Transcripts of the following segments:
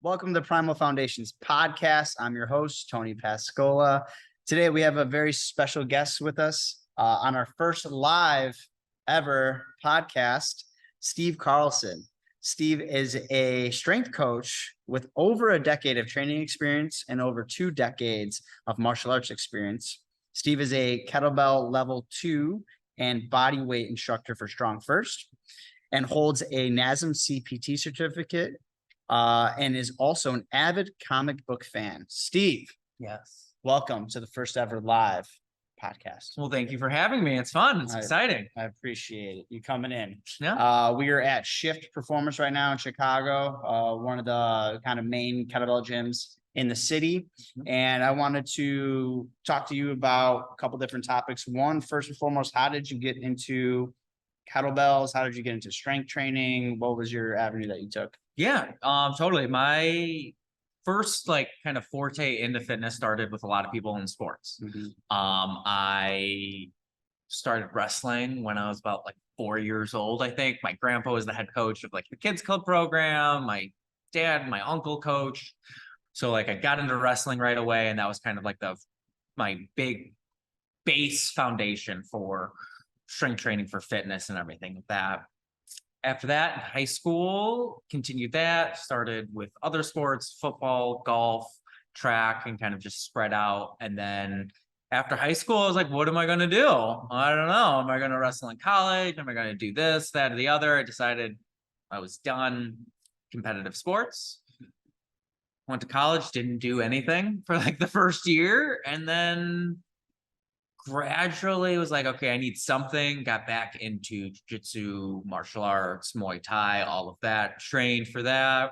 Welcome to Primal Foundations podcast. I'm your host, Tony Pascola. Today, we have a very special guest with us on our first live ever podcast, Steve Carlson. Steve is a strength coach with over a decade of training experience and over 2 decades of martial arts experience. Steve is a kettlebell level 2 and body weight instructor for StrongFirst and holds a NASM CPT certificate and is also an avid comic book fan. Steve, Yes. welcome to the first ever live podcast. Well, thank you for having me. It's fun. It's exciting. I appreciate it. You coming in. Yeah. We are at Shift Performance right now in Chicago, one of the kind of main kettlebell gyms in the city. And I wanted to talk to you about a couple different topics. One, first and foremost, how did you get into kettlebells? How did you get into strength training? What was your avenue that you took? Yeah, totally. My first kind of forte into fitness started with a lot of people in sports. I started wrestling when I was about 4 years old, I think. My grandpa was the head coach of the kids club program. My dad, my uncle coached. So I got into wrestling right away, and that was kind of my big base foundation for strength training for fitness and everything like that. After that, in high school, continued that, started with other sports, football, golf, track, and kind of just spread out. And then after high school, I was like, what am I going to do? I don't know. Am I going to wrestle in college? Am I going to do this, that, or the other? I decided I was done competitive sports. Went to college, didn't do anything for the first year. And then gradually was okay, I need something. Got back into jiu-jitsu, martial arts, Muay Thai, all of that, trained for that.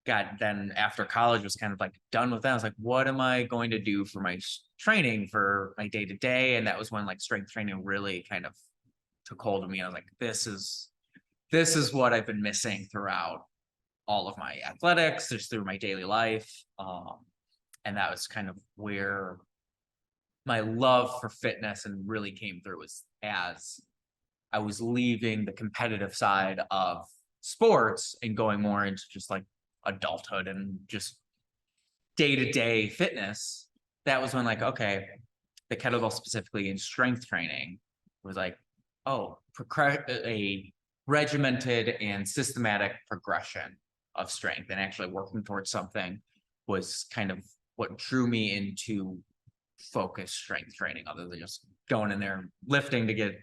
Then after college was kind of done with that. I was what am I going to do for my training for my day-to-day? And that was when strength training really kind of took hold of me. I was this is what I've been missing throughout all of my athletics, just through my daily life. And that was kind of where my love for fitness and really came through, was as I was leaving the competitive side of sports and going more into just adulthood and just day-to-day fitness. That was when okay, the kettlebell specifically in strength training was a regimented and systematic progression of strength, and actually working towards something was kind of what drew me into focused strength training, other than just going in there lifting to get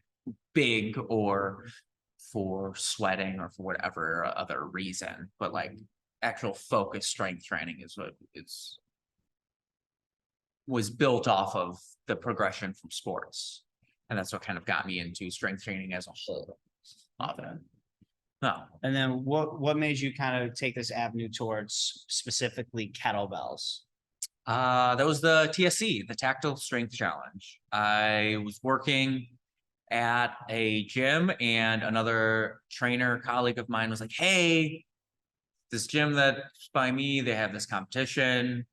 big or for sweating or for whatever other reason. But actual focused strength training is what was built off of the progression from sports, and that's what kind of got me into strength training as a whole. No. And then what made you kind of take this avenue towards specifically kettlebells? That was the TSC, the Tactile Strength Challenge. I was working at a gym, and another trainer colleague of mine was hey, this gym that's by me, they have this competition.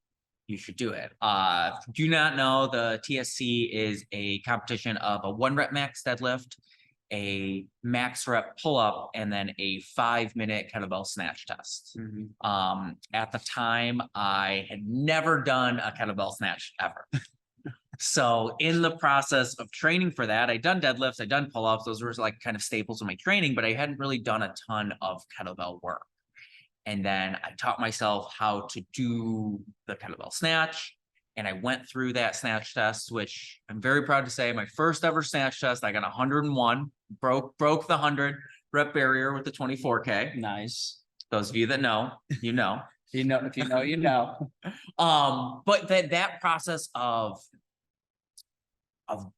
You should do it. Do not know, the TSC is a competition of a 1 rep max deadlift, a max rep pull-up, and then a 5-minute kettlebell snatch test. At the time, I had never done a kettlebell snatch ever. So in the process of training for that, I'd done deadlifts, I'd done pull-ups. Those were kind of staples of my training, but I hadn't really done a ton of kettlebell work. And then I taught myself how to do the kettlebell snatch. And I went through that snatch test, which I'm very proud to say, my first ever snatch test, I got 101, broke the 100 rep barrier with the 24K. Nice. Those of you that know, you know. If you know, you know. But that process of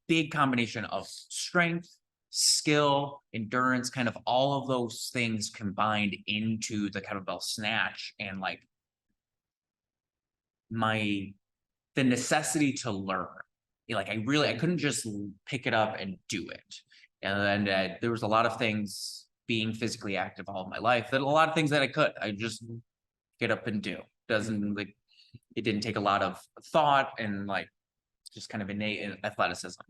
big combination of strength, skill, endurance, kind of all of those things combined into the kettlebell snatch, and the necessity to learn. I couldn't just pick it up and do it. And then there was a lot of things, being physically active all of my life, that a lot of things that I just get up and do. It didn't take a lot of thought and just kind of innate athleticism.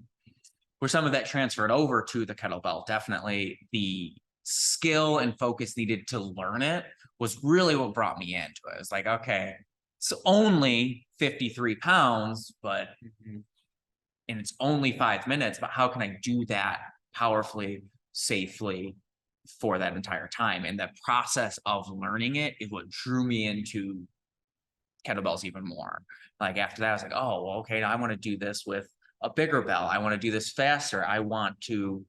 Where some of that transferred over to the kettlebell, definitely the skill and focus needed to learn it was really what brought me into it. It's like, okay, it's only 53 pounds, but and it's only 5 minutes, but how can I do that powerfully, safely for that entire time? And the process of learning it is what drew me into kettlebells even more. Like after that, I was like, oh, well, okay, I want to do this with a bigger bell. I want to do this faster. I want to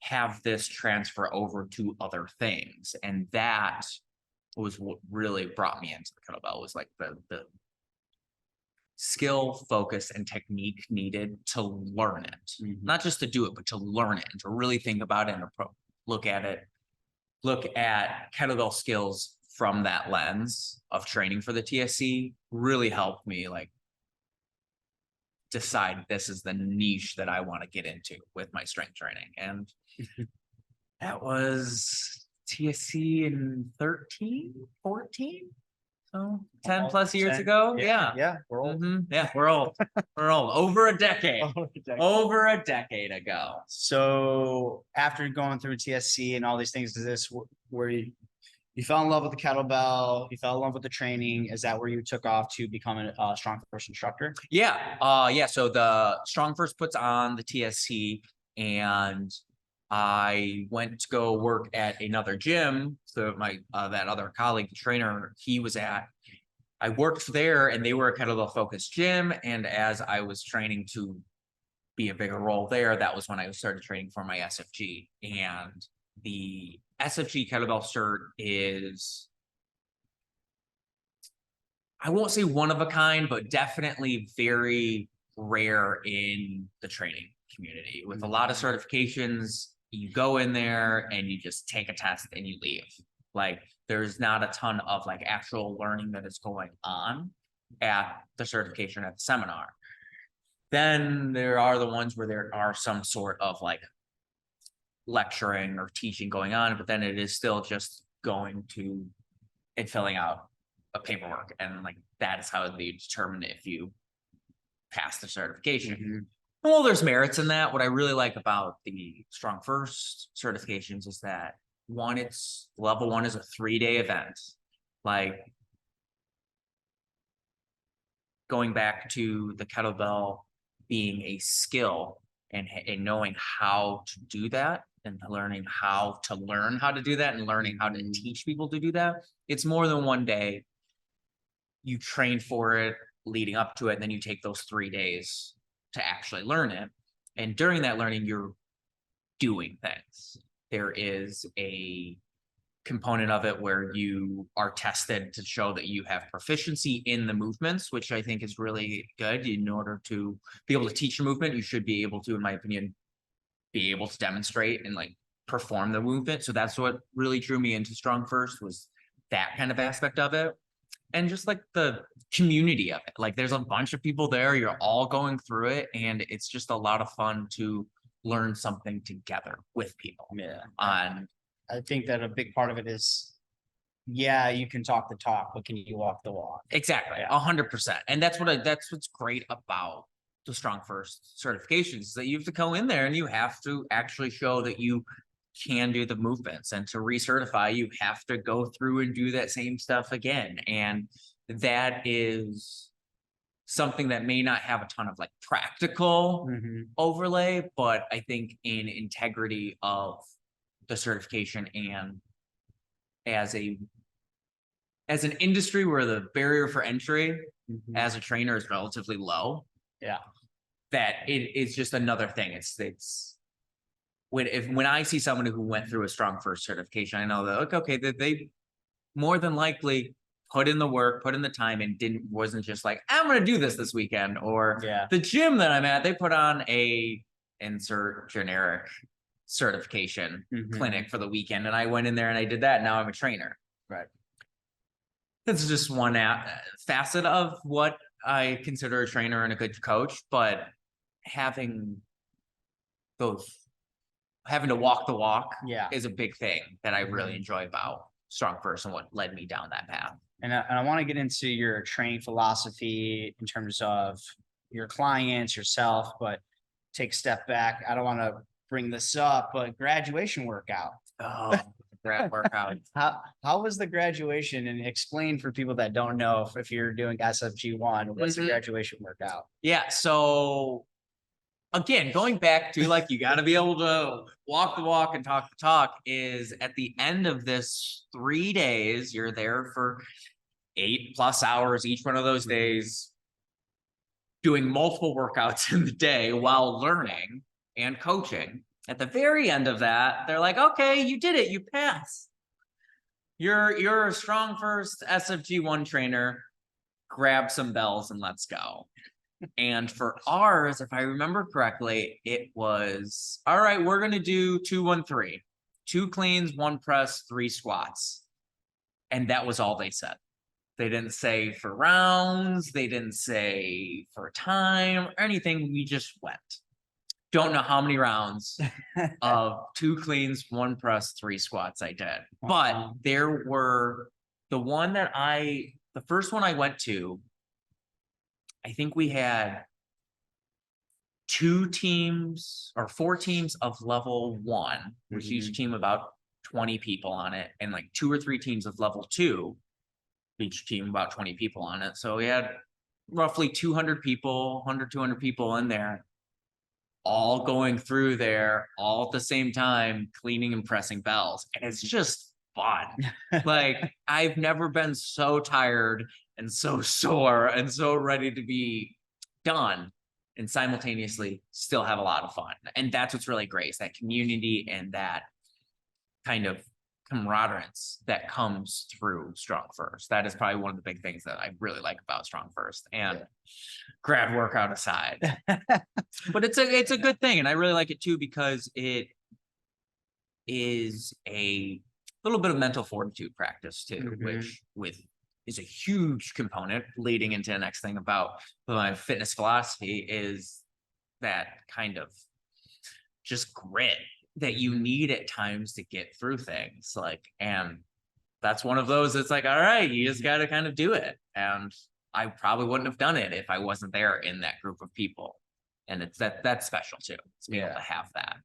have this transfer over to other things. And that was what really brought me into the kettlebell, was like the skill, focus, and technique needed to learn it. Not just to do it, but to learn it and to really think about it and look at kettlebell skills from that lens of training for the TSC really helped me like decide this is the niche that I want to get into with my strength training. And that was TSC in 13, 14. So 10 plus years 10, ago. Yeah, Yeah. we're old. Yeah, we're old. We're old. Over a decade. Over a decade ago. So after going through TSC and all these things, is this where you fell in love with the kettlebell, you fell in love with the training? Is that where you took off to become a StrongFirst instructor? Yeah. So the StrongFirst puts on the TSC, and I went to go work at another gym. So my that other colleague, the trainer he was at, I worked there, and they were a kettlebell focused gym. And as I was training to be a bigger role there, that was when I started training for my SFG. And the SFG kettlebell cert is, I won't say one of a kind, but definitely very rare in the training community. With a lot of certifications, you go in there and you just take a test and you leave. Like there's not a ton of like actual learning that is going on at the certification, at the seminar. Then there are the ones where there are some sort of like lecturing or teaching going on, but then it is still just going to and filling out a paperwork, and like that is how they determine if you pass the certification. Well, there's merits in that. What I really like about the StrongFirst certifications is that one, it's level 1 is a 3-day event. Like going back to the kettlebell being a skill and knowing how to do that, and learning how to learn how to do that, and learning how to teach people to do that. It's more than 1 day. You train for it leading up to it, and then you take those 3 days to actually learn it. And during that learning, you're doing things. There is a component of it where you are tested to show that you have proficiency in the movements, which I think is really good. In order to be able to teach a movement, you should be able to, in my opinion, be able to demonstrate and like perform the movement. So that's what really drew me into StrongFirst, was that kind of aspect of it. And just like the community of it. Like there's a bunch of people there, you're all going through it, and it's just a lot of fun to learn something together with people. Yeah. And I think that a big part of it is, yeah, you can talk the talk, but can you walk the walk? exactly, 100%. And that's what's great about the StrongFirst certifications, is that you have to go in there and you have to actually show that you can do the movements, and to recertify you have to go through and do that same stuff again. And that is something that may not have a ton of like practical overlay, but I think in integrity of the certification, and as an industry where the barrier for entry as a trainer is relatively low, that it is just another thing. It's when I see someone who went through a StrongFirst certification, I know that okay, that they more than likely put in the work, put in the time, and wasn't just like, I'm going to do this weekend. Or the gym that I'm at, they put on a insert generic certification clinic for the weekend, and I went in there and I did that, and now I'm a trainer. Right. That's just one facet of what I consider a trainer and a good coach. But having to walk the walk is a big thing that I really enjoy about StrongFirst, and what led me down that path. And I want to get into your training philosophy in terms of your clients, yourself, but take a step back. I don't want to bring this up, but graduation workout. Oh, grab workout. How was the graduation? And explain for people that don't know if you're doing SFG1, what's the graduation workout? Yeah. So again, going back to like, you got to be able to walk the walk and talk the talk, is at the end of this 3 days, you're there for 8+ hours each one of those days, doing multiple workouts in the day while learning and coaching. At the very end of that, they're like, okay, you did it. You passed. You're a StrongFirst SFG1 trainer. Grab some bells and let's go. And for ours, if I remember correctly, it was, all right, we're going to do 2-1-3, 2 cleans, 1 press, 3 squats. And that was all they said. They didn't say for rounds. They didn't say for time or anything. We just went. Don't know how many rounds of 2 cleans, 1 press, 3 squats I did. But there were the first one I went to, I think we had 2 teams or 4 teams of level 1, which each team about 20 people on it, and like 2 or 3 teams of level 2, each team about 20 people on it. So we had roughly 200 people, 100, 200 people in there, all going through there all at the same time, cleaning and pressing bells. And it's just fun. Like, I've never been so tired and so sore and so ready to be done and simultaneously still have a lot of fun. And that's what's really great, is that community and that kind of camaraderie that comes through StrongFirst. That is probably one of the big things that I really like about StrongFirst. And grad workout aside, but it's a good thing, and I really like it too, because it is a little bit of mental fortitude practice too, which is a huge component leading into the next thing about my fitness philosophy, is that kind of just grit that you need at times to get through things. Like, and that's one of those, it's like, all right, you just got to kind of do it. And I probably wouldn't have done it if I wasn't there in that group of people. And it's that's special too, to be able to have that.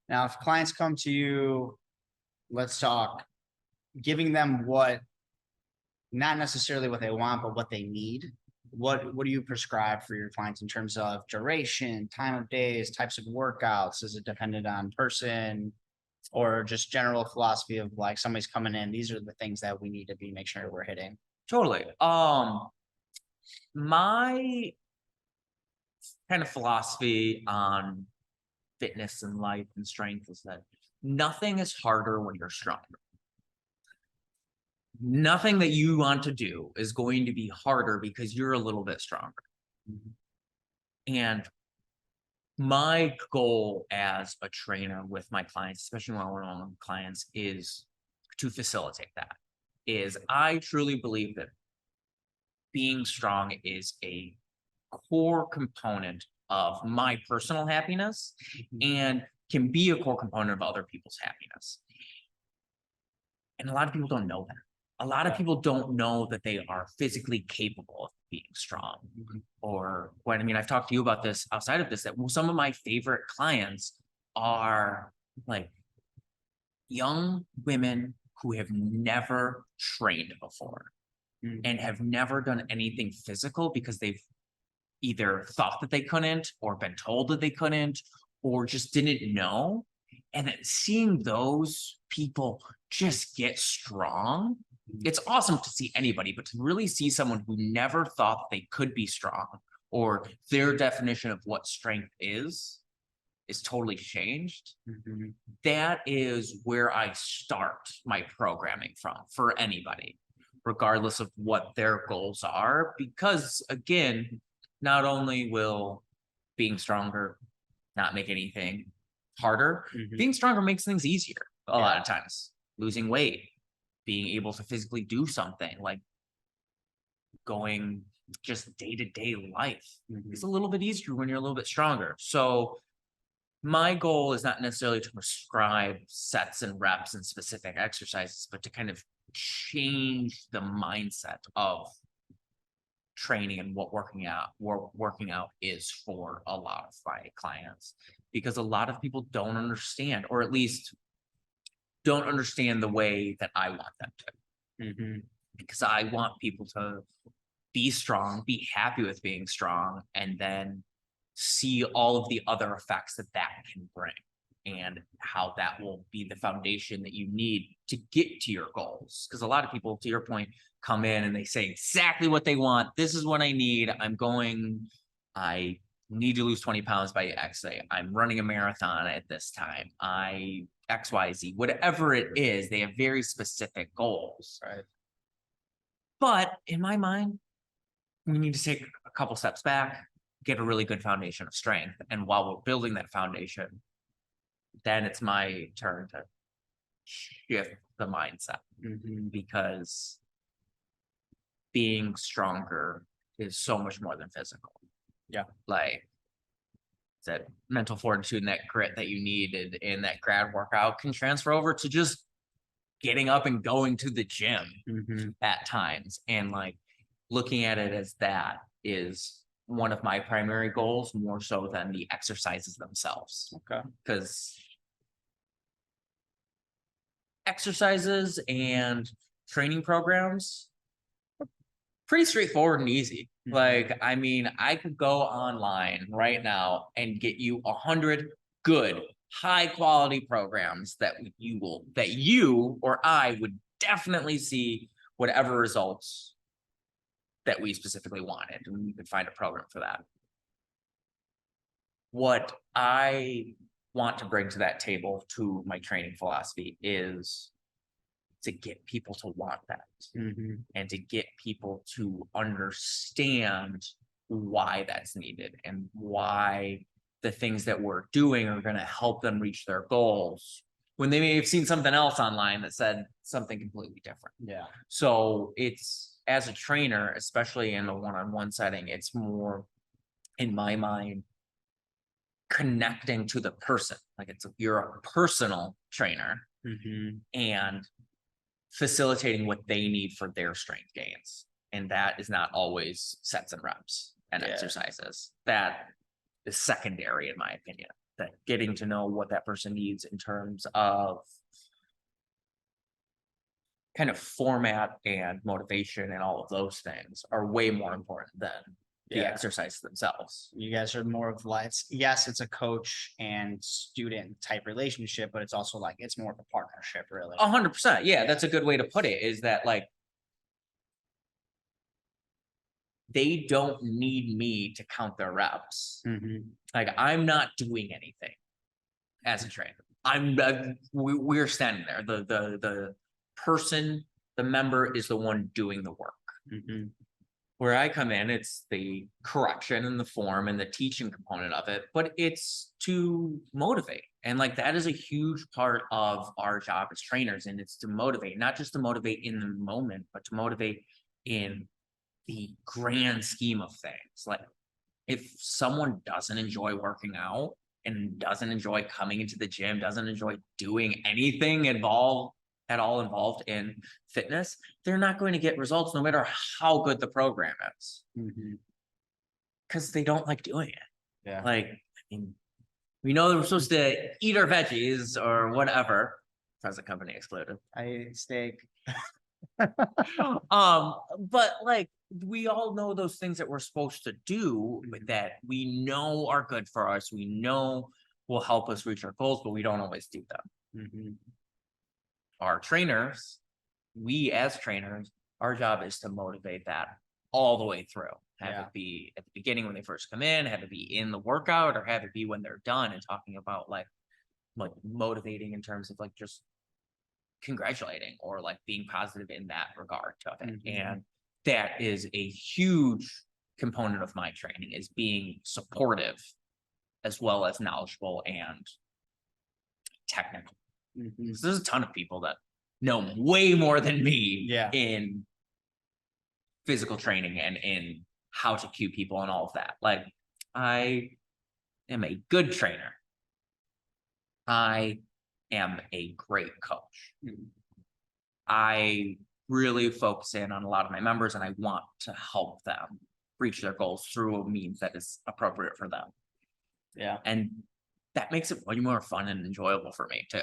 Now, if clients come to you, let's talk, giving them what, not necessarily what they want, but what they need. What do you prescribe for your clients in terms of duration, time of days, types of workouts? Is it dependent on person, or just general philosophy of like, somebody's coming in, these are the things that we need to make sure we're hitting? Totally. My kind of philosophy on fitness and life and strength is that nothing is harder when you're stronger. Nothing that you want to do is going to be harder because you're a little bit stronger. And my goal as a trainer with my clients, especially one-on-one clients, is to facilitate that. Is I truly believe that being strong is a core component of my personal happiness and can be a core component of other people's happiness. And a lot of people don't know that. A lot of people don't know that they are physically capable of being strong. Or when, I mean, I've talked to you about this outside of this, that some of my favorite clients are like young women who have never trained before and have never done anything physical because they've either thought that they couldn't, or been told that they couldn't, or just didn't know. And then seeing those people just get strong, it's awesome to see anybody, but to really see someone who never thought they could be strong, or their definition of what strength is totally changed. That is where I start my programming from for anybody, regardless of what their goals are. Because again, not only will being stronger not make anything harder, being stronger makes things easier a lot of times. Losing weight, being able to physically do something like going just day-to-day life is a little bit easier when you're a little bit stronger. So my goal is not necessarily to prescribe sets and reps and specific exercises, but to kind of change the mindset of training and what working out is for a lot of my clients, because a lot of people don't understand, or at least don't understand the way that I want them to. Because I want people to be strong, be happy with being strong, and then see all of the other effects that can bring, and how that will be the foundation that you need to get to your goals. Because a lot of people, to your point, come in and they say exactly what they want. This is what I need. I need to lose 20 pounds by X day. I'm running a marathon at this time. XYZ, whatever it is, they have very specific goals. Right. But in my mind, we need to take a couple steps back, get a really good foundation of strength. And while we're building that foundation, then it's my turn to shift the mindset, because being stronger is so much more than physical. Yeah. Like that mental fortitude and that grit that you needed in that grad workout can transfer over to just getting up and going to the gym at times. And like looking at it as that is one of my primary goals, more so than the exercises themselves. Okay. Because exercises and training programs are pretty straightforward and easy. Like, I mean, I could go online right now and get you 100 good, high quality programs that you or I would definitely see whatever results that we specifically wanted, and we could find a program for that. What I want to bring to that table, to my training philosophy, is to get people to want that, and to get people to understand why that's needed and why the things that we're doing are going to help them reach their goals, when they may have seen something else online that said something completely different. Yeah. So it's, as a trainer, especially in a one-on-one setting, it's more, in my mind, connecting to the person. Like you're a personal trainer, and facilitating what they need for their strength gains. And that is not always sets and reps and exercises. That is secondary, in my opinion. That getting to know what that person needs in terms of kind of format and motivation and all of those things are way more important than the exercises themselves. You guys are more of like, yes, it's a coach and student type relationship, but it's also like, it's more of a partnership, really. 100%. Yeah, that's a good way to put it, is that like, they don't need me to count their reps. Like, I'm not doing anything as a trainer. We're standing there. The person, the member is the one doing the work. Where I come in, it's the correction and the form and the teaching component of it, but it's to motivate. And like, that is a huge part of our job as trainers. And it's to motivate, not just to motivate in the moment, but to motivate in the grand scheme of things. Like, if someone doesn't enjoy working out and doesn't enjoy coming into the gym, doesn't enjoy doing anything at all involved in fitness, they're not going to get results no matter how good the program is, because they don't like doing it. Like, I mean, we know that we're supposed to eat our veggies or whatever, present company excluded. I ate steak. But like, we all know those things that we're supposed to do, that we know are good for us, we know will help us reach our goals, but we don't always do them. Our trainers, we as trainers, our job is to motivate that all the way through. Have it be at the beginning when they first come in, have it be in the workout, or have it be when they're done, and talking about like motivating in terms of like just congratulating or like being positive in that regard to it. And that is a huge component of my training, is being supportive as well as knowledgeable and technical. So there's a ton of people that know way more than me in physical training and in how to cue people and all of that. Like, I am a good trainer. I am a great coach. I really focus in on a lot of my members, and I want to help them reach their goals through a means that is appropriate for them. And that makes it way more fun and enjoyable for me too.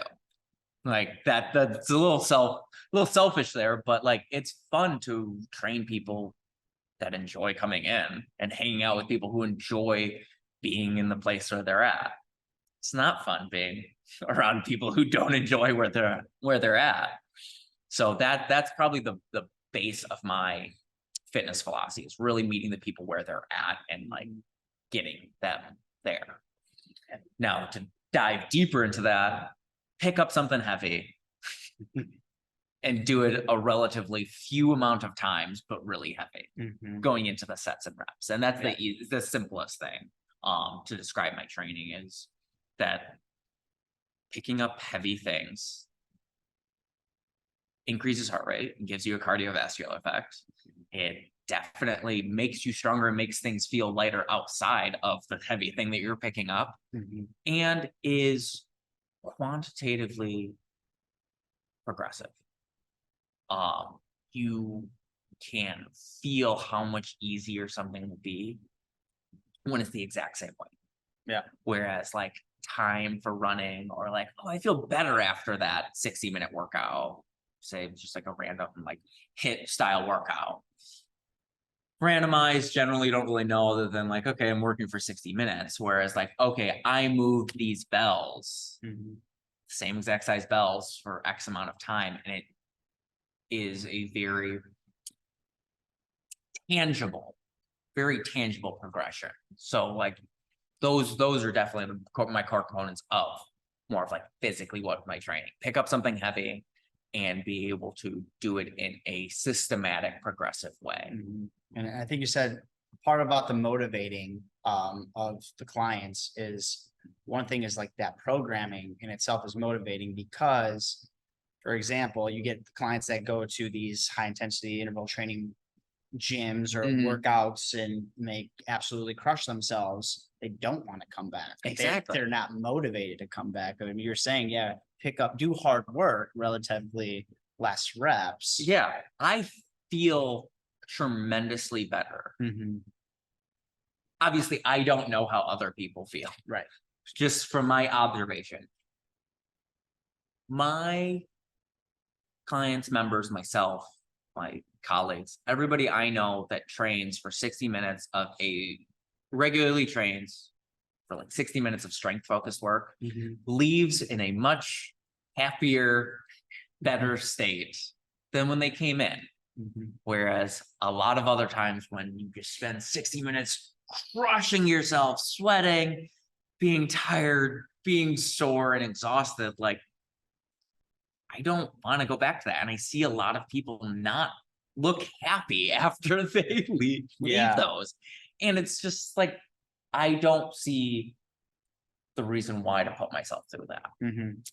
Like that's a little selfish there, but like it's fun to train people that enjoy coming in and hanging out with people who enjoy being in the place where they're at. It's not fun being around people who don't enjoy where they're at. So that's probably the base of my fitness philosophy, is really meeting the people where they're at and like getting them there. Now, to dive deeper into that, pick up something heavy and do it a relatively few amount of times, but really heavy, going into the sets and reps. And that's the simplest thing to describe my training, is that picking up heavy things increases heart rate and gives you a cardiovascular effect. It definitely makes you stronger and makes things feel lighter outside of the heavy thing that you're picking up, and is quantitatively progressive. You can feel how much easier something will be when it's the exact same way. Yeah. Whereas like time for running, or like, oh, I feel better after that 60-minute workout, say it's just like a random like HIIT style workout. Randomized, generally don't really know, other than like, okay, I'm working for 60 minutes. Whereas like, okay, I moved these bells, same exact size bells for X amount of time, and it is a very tangible progression. So like those are definitely my core components of more of like physically what my training. Pick up something heavy and be able to do it in a systematic, progressive way. And I think you said part about the motivating of the clients is, one thing is like that programming in itself is motivating, because, for example, you get clients that go to these high intensity interval training gyms or workouts and they absolutely crush themselves. They don't want to come back. Exactly. They're not motivated to come back. I mean, you're saying, yeah, do hard work, relatively less reps. Yeah, I feel tremendously better. Obviously, I don't know how other people feel. Right. Just from my observation, my clients, members, myself, my colleagues, everybody I know that trains for 60 minutes of regularly trains for like 60 minutes of strength focused work, leaves in a much happier, better state than when they came in. Whereas a lot of other times when you just spend 60 minutes crushing yourself, sweating, being tired, being sore and exhausted, like I don't want to go back to that. And I see a lot of people not look happy after they leave those. And it's just like, I don't see the reason why to put myself through that.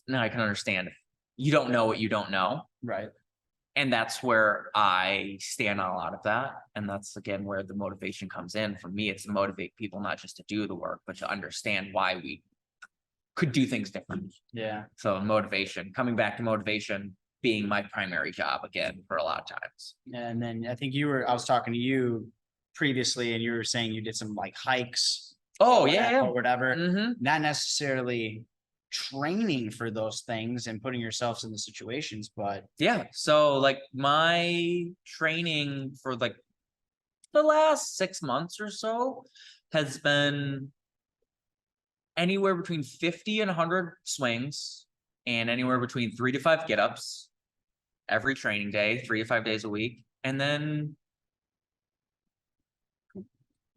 Now I can understand if you don't know what you don't know. Right. And that's where I stand on a lot of that. And that's, again, where the motivation comes in. For me, it's to motivate people not just to do the work, but to understand why we could do things different. Yeah. So motivation, coming back to motivation being my primary job again for a lot of times. And then I think I was talking to you previously and you were saying you did some like hikes. Oh, yeah. Or whatever. Not necessarily training for those things and putting yourselves in the situations, but yeah. So like my training for like the last 6 months or so has been anywhere between 50 and 100 swings and anywhere between 3 to 5 get-ups every training day, 3 to 5 days a week. And then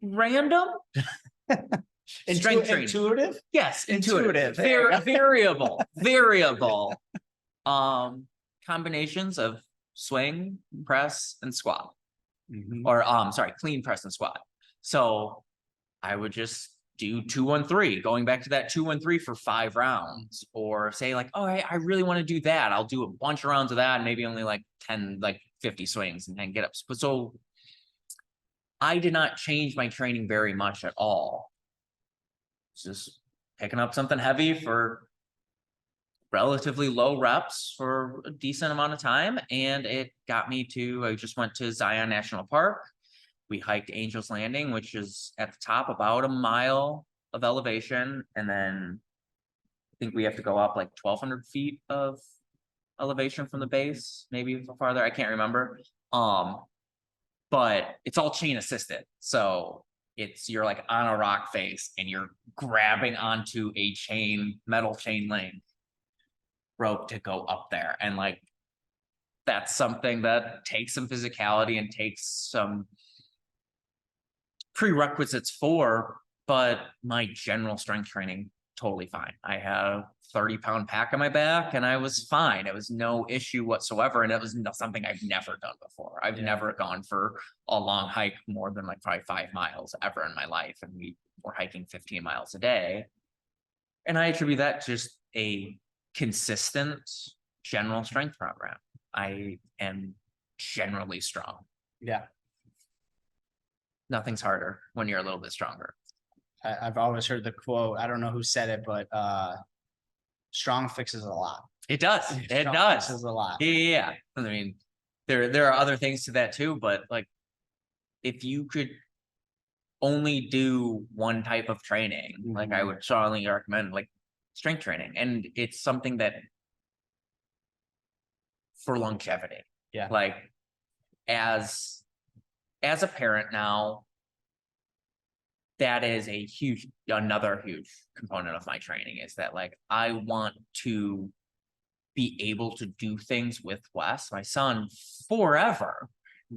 random strength training. Intuitive? Yes, intuitive. Variable. Combinations of swing, press, and squat. Or clean, press, and squat. So I would just do 2-1-3, going back to that 2-1-3 for 5 rounds, or say like, oh, I really want to do that. I'll do a bunch of rounds of that, and maybe only like 10, like 50 swings and 10 get-ups. But so I did not change my training very much at all. It's just picking up something heavy for relatively low reps for a decent amount of time. And it got me I just went to Zion National Park. We hiked Angel's Landing, which is at the top, about a mile of elevation. And then I think we have to go up like 1,200 feet of elevation from the base, maybe farther. I can't remember. But it's all chain assisted. So you're like on a rock face and you're grabbing onto a metal chain link rope to go up there. And like, that's something that takes some physicality and takes some prerequisites for, but my general strength training, totally fine. I had a 30-pound pack on my back and I was fine. It was no issue whatsoever. And it was something I've never done before. I've never gone for a long hike more than like probably 5 miles ever in my life. And we were hiking 15 miles a day. And I attribute that to just a consistent general strength program. I am generally strong. Yeah. Nothing's harder when you're a little bit stronger. I've always heard the quote, I don't know who said it, but strong fixes a lot. It does. It Strong does. fixes a lot. Yeah. I mean, there are other things to that too, but like if you could only do one type of training, like I would strongly recommend like strength training. And it's something that for longevity. Yeah. Like as a parent now, that is another huge component of my training is that like I want to be able to do things with Wes, my son, forever.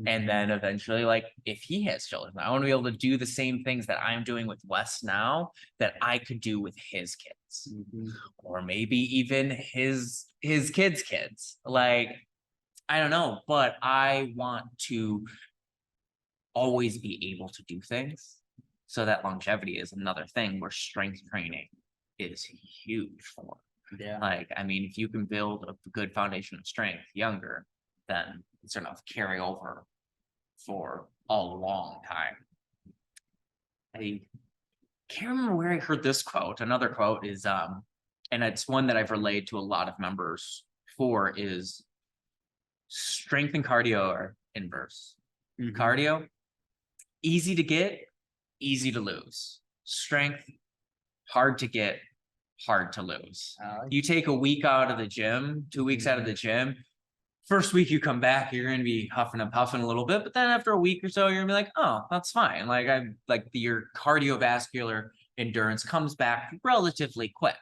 And then eventually, like if he has children, I want to be able to do the same things that I'm doing with Wes now that I could do with his kids, or maybe even his kids' kids. Like, I don't know, but I want to always be able to do things. So that longevity is another thing where strength training is huge for. Yeah. Like, I mean, if you can build a good foundation of strength younger, then it's enough to carry over for a long time. I can't remember where I heard this quote. Another quote is, and it's one that I've relayed to a lot of members for, is strength and cardio are inverse. Cardio, easy to get, easy to lose. Strength, hard to get, hard to lose. You take a week out of the gym, 2 weeks out of the gym, first week you come back, you're going to be huffing and puffing a little bit, but then after a week or so, you're gonna be like, oh, that's fine. Like your cardiovascular endurance comes back relatively quick.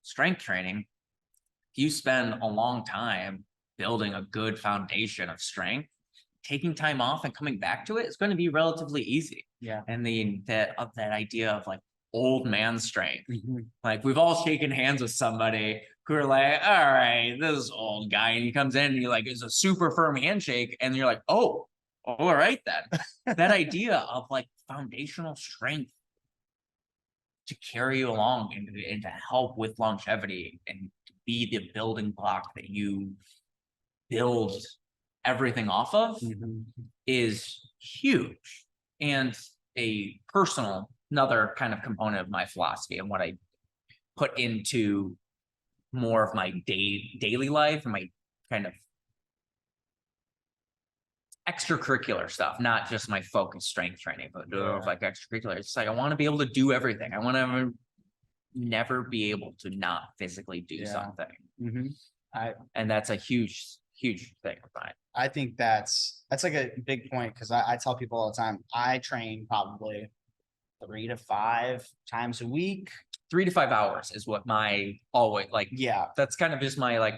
Strength training, if you spend a long time building a good foundation of strength, taking time off and coming back to it is going to be relatively easy. Yeah. And that idea of like old man strength. Like we've all shaken hands with somebody who are like, all right, this old guy, and he comes in and he like is a super firm handshake, and you're like, oh, all right then. That idea of like foundational strength to carry you along and to help with longevity and to be the building block that you build everything off of is huge, and another kind of component of my philosophy and what I put into more of my daily life and my kind of extracurricular stuff, not just my focused strength training, but like extracurricular. It's like I want to be able to do everything. I want to never be able to not physically do something. And that's a huge thing of mine. I think that's like a big point, because I tell people all the time, I train probably 3 to 5 times a week. 3 to 5 hours is what my always like. Yeah, that's kind of just my like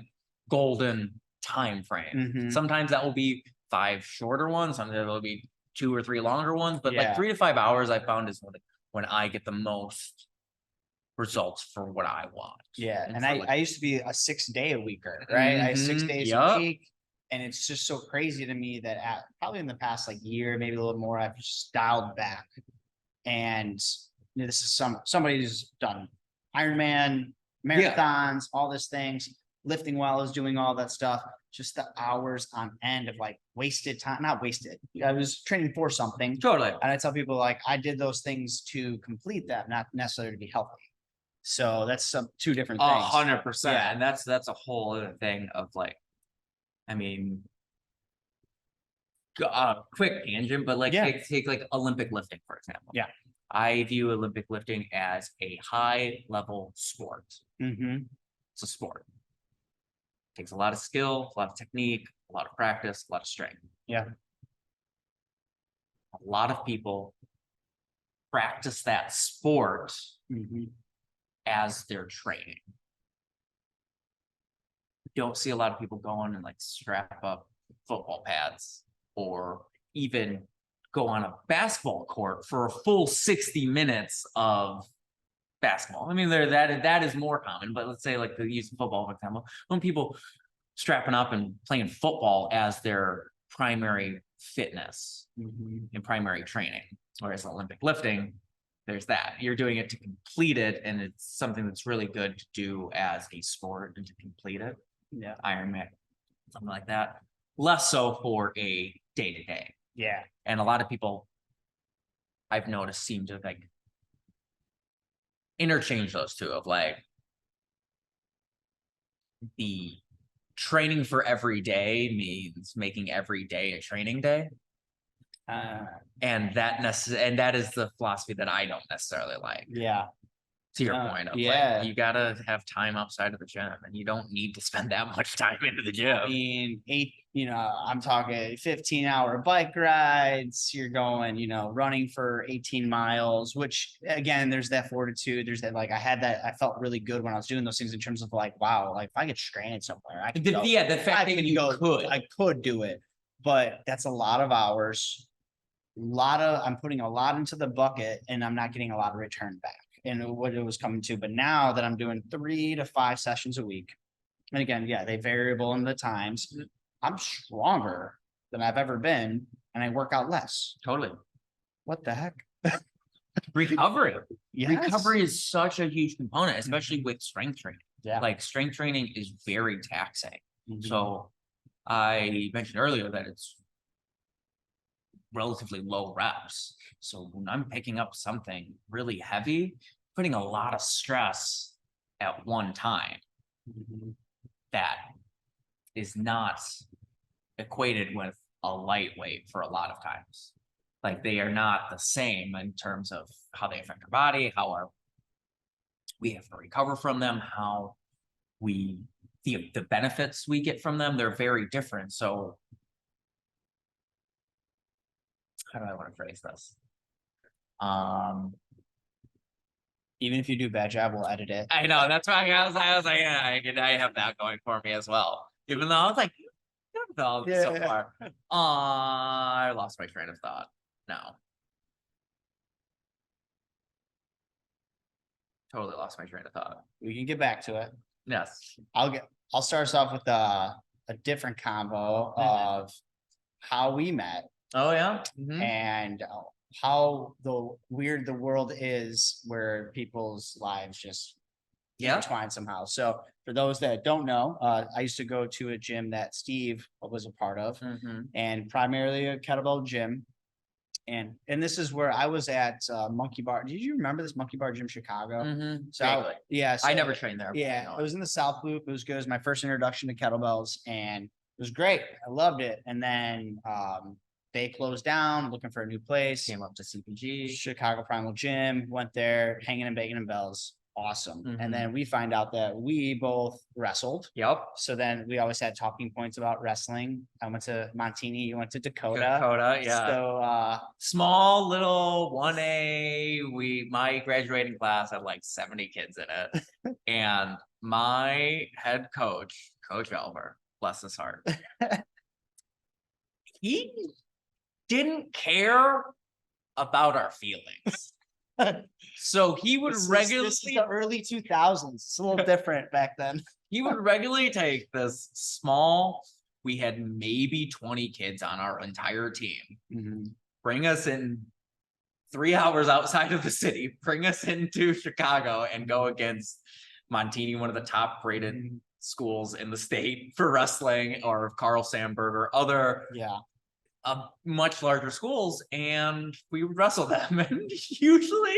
golden time frame. Sometimes that will be 5 shorter ones. Sometimes it will be 2 or 3 longer ones. But like 3 to 5 hours, I found is when I get the most results for what I want. Yeah, and I used to be a 6-day a weeker, right? I had 6 days a week. And it's just so crazy to me that probably in the past like year, maybe a little more, I've just dialed back. And this is somebody who's done Ironman, marathons, all these things, lifting while I was doing all that stuff. Just the hours on end of like wasted time, not wasted. I was training for something. Totally. And I tell people like I did those things to complete that, not necessarily to be healthy. So that's two different things. 100%. Yeah. And that's a whole other thing of like, I mean, quick tangent, but like take like Olympic lifting, for example. Yeah. I view Olympic lifting as a high level sport. It's a sport. takes a lot of skill, a lot of technique, a lot of practice, a lot of strength. Yeah. A lot of people practice that sport as they're training. Don't see a lot of people going and like strap up football pads or even go on a basketball court for a full 60 minutes of basketball. I mean, that is more common, but let's say like the use of football, for example, when people strapping up and playing football as their primary fitness and primary training, whereas Olympic lifting, there's that. You're doing it to complete it, and it's something that's really good to do as a sport and to complete it. Yeah. Ironman, something like that. Less so for a day-to-day. Yeah. And a lot of people I've noticed seem to like interchange those two of like the training for every day means making every day a training day. And that is the philosophy that I don't necessarily like. Yeah. To your point of like, you gotta have time outside of the gym, and you don't need to spend that much time into the gym. I mean, I'm talking 15-hour bike rides. You're going, running for 18 miles, which again, there's that fortitude. There's that, like, I felt really good when I was doing those things in terms of like, wow, like if I get stranded somewhere, I could go. Yeah, the fact that you could. I could do it, but that's a lot of hours. I'm putting a lot into the bucket, and I'm not getting a lot of return back. And what it was coming to. But now that I'm doing 3 to 5 sessions a week, and again, yeah, they variable in the times, I'm stronger than I've ever been, and I work out less. Totally. What the heck? Recovery. Yes. Recovery is such a huge component, especially with strength training. Yeah. Like strength training is very taxing. So I mentioned earlier that it's relatively low reps. So when I'm picking up something really heavy, putting a lot of stress at one time, that is not equated with a lightweight for a lot of times. Like they are not the same in terms of how they affect our body, how we have to recover from them, how the benefits we get from them, they're very different. So how do I want to phrase this? Even if you do a bad job, we'll edit it. I know, that's why I was like, yeah, I have that going for me as well. Even though I was like, so far. I lost my train of thought. No. Totally lost my train of thought. We can get back to it. Yes. I'll start us off with a different combo of how we met. Oh yeah. And how weird the world is, where people's lives just intertwine somehow. So for those that don't know, I used to go to a gym that Steve was a part of, and primarily a kettlebell gym. And this is where I was at Monkey Bar. Did you remember this Monkey Bar Gym, Chicago? So I never trained there. Yeah, it was in the South Loop. It was good. It was my first introduction to kettlebells, and it was great. I loved it. And then they closed down, looking for a new place. Came up to CPG, Chicago Primal Gym, went there, hanging and banging and bells. Awesome. And then we find out that we both wrestled. Yep. So then we always had talking points about wrestling. I went to Montini, you went to Dakota. Yeah. So small little 1A. My graduating class had like 70 kids in it. And my head coach, Coach Elver, bless his heart, he didn't care about our feelings. So he would regularly, this is the early 2000s. It's a little different back then. He would regularly take this small, we had maybe 20 kids on our entire team, bring us in 3 hours outside of the city, bring us into Chicago and go against Montini, one of the top rated schools in the state for wrestling, or Carl Sandburg or other much larger schools, and we would wrestle them and usually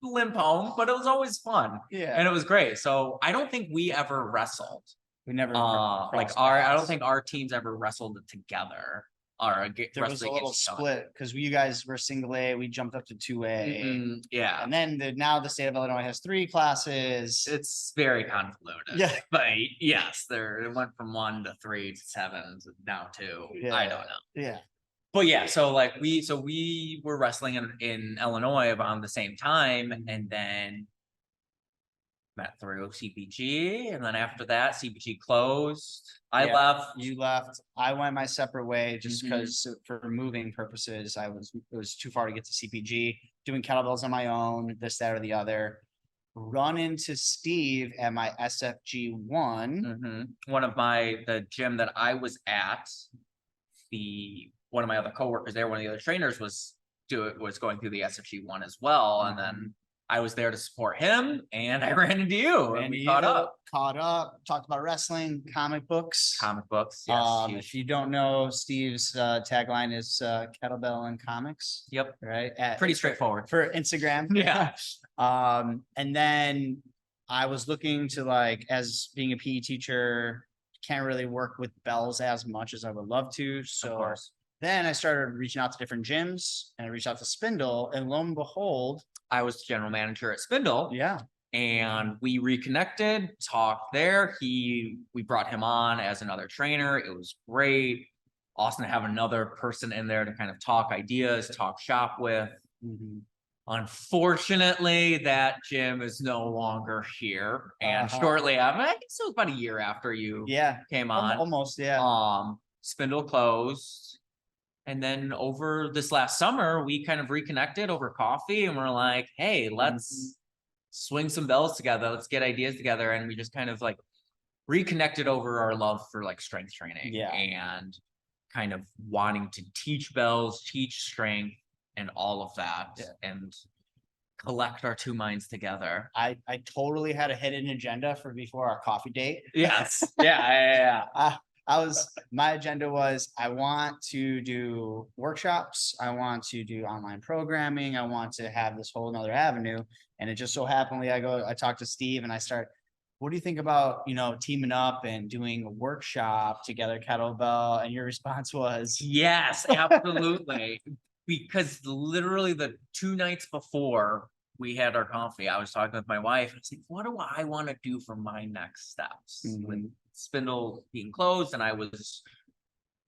limp home, but it was always fun. And it was great. So I don't think we ever wrestled. We never I don't think our teams ever wrestled together. or There was a little split because you guys were single A, we jumped up to 2A. Yeah. And then now the state of Illinois has 3 classes. It's very convoluted. Yeah. But yes, it went from 1 to 3 to 7 to now 2. Yeah. I don't know. Yeah. But yeah, so like we were wrestling in Illinois around the same time, and then met through CPG, and then after that, CPG closed. I left. You left. I went my separate way just because for moving purposes, it was too far to get to CPG. Doing kettlebells on my own, this, that, or the other. Run into Steve at my SFG one. One of the gym that I was at, one of my other coworkers there, one of the other trainers was going through the SFG one as well, and then I was there to support him, and I ran into you, and we caught up, talked about wrestling, comic books. Yes. If you don't know, Steve's tagline is kettlebell and comics. Yep. Right. Pretty straightforward for Instagram. Yeah. And then I was looking to as being a PE teacher, can't really work with bells as much as I would love to. So then I started reaching out to different gyms, and I reached out to Spindle, and lo and behold, I was the general manager at Spindle. Yeah. And we reconnected, talked there. We brought him on as another trainer. It was great. Awesome to have another person in there to kind of talk ideas, talk shop with. Unfortunately, that gym is no longer here. And shortly after, I guess it was about a year after you came on. Almost, Spindle closed. And then over this last summer, we kind of reconnected over coffee, and we're like, hey, let's swing some bells together. Let's get ideas together. And we just kind of reconnected over our love for strength training and kind of wanting to teach bells, teach strength, and all of that, and collect our 2 minds together. I totally had a hidden agenda for before our coffee date. Yes. Yeah. My agenda was, I want to do workshops. I want to do online programming. I want to have this whole nother avenue. And it just so happened, I talked to Steve, and I start, what do you think about, teaming up and doing a workshop together, kettlebell? And your response was, yes, absolutely. Because literally the 2 nights before we had our coffee, I was talking with my wife, and I was like, what do I want to do for my next steps? With Spindle being closed, and I was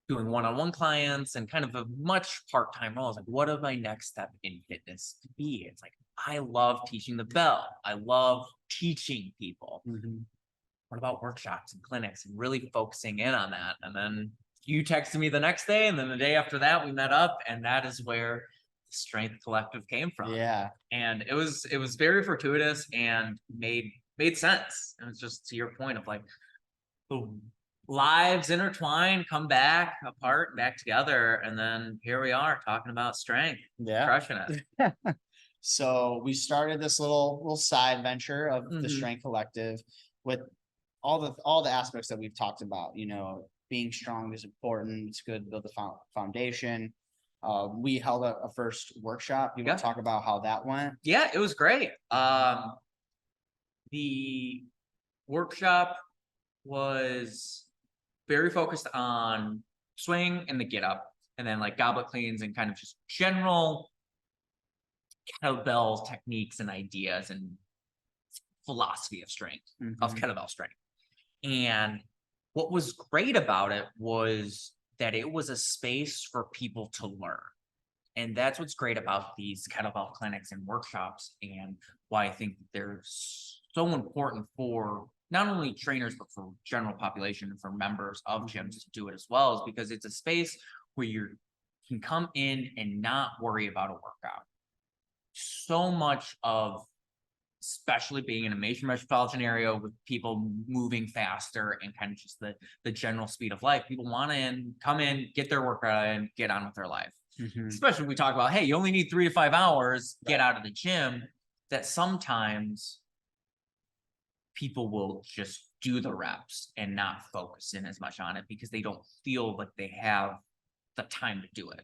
doing one-on-one clients and kind of a much part-time role. I was like, what is my next step in fitness to be? It's I love teaching the bell. I love teaching people. What about workshops and clinics and really focusing in on that? And then you texted me the next day, and then the day after that we met up, and that is where the Strength Collective came from. Yeah. And it was very fortuitous and made sense. It was just to your point of the lives intertwine, come back apart, back together, and then here we are talking about strength. Crushing it. So we started this little side venture of the Strength Collective with all the aspects that we've talked about. Being strong is important. It's good to build the foundation. We held a first workshop. You want to talk about how that went? Yeah, it was great. The workshop was very focused on swing and the get up, and then goblet cleans and kind of just general kettlebell techniques and ideas and philosophy of strength, of kettlebell strength. And what was great about it was that it was a space for people to learn. And that's what's great about these kettlebell clinics and workshops, and why I think they're so important for not only trainers, but for general population and for members of gyms to do it as well, is because it's a space where you can come in and not worry about a workout. So much of, especially being in a major metropolitan area with people moving faster and kind of just the general speed of life, people want to come in, get their workout and get on with their life. Especially when we talk about, hey, you only need 3 to 5 hours, get out of the gym, that sometimes people will just do the reps and not focus in as much on it because they don't feel like they have the time to do it.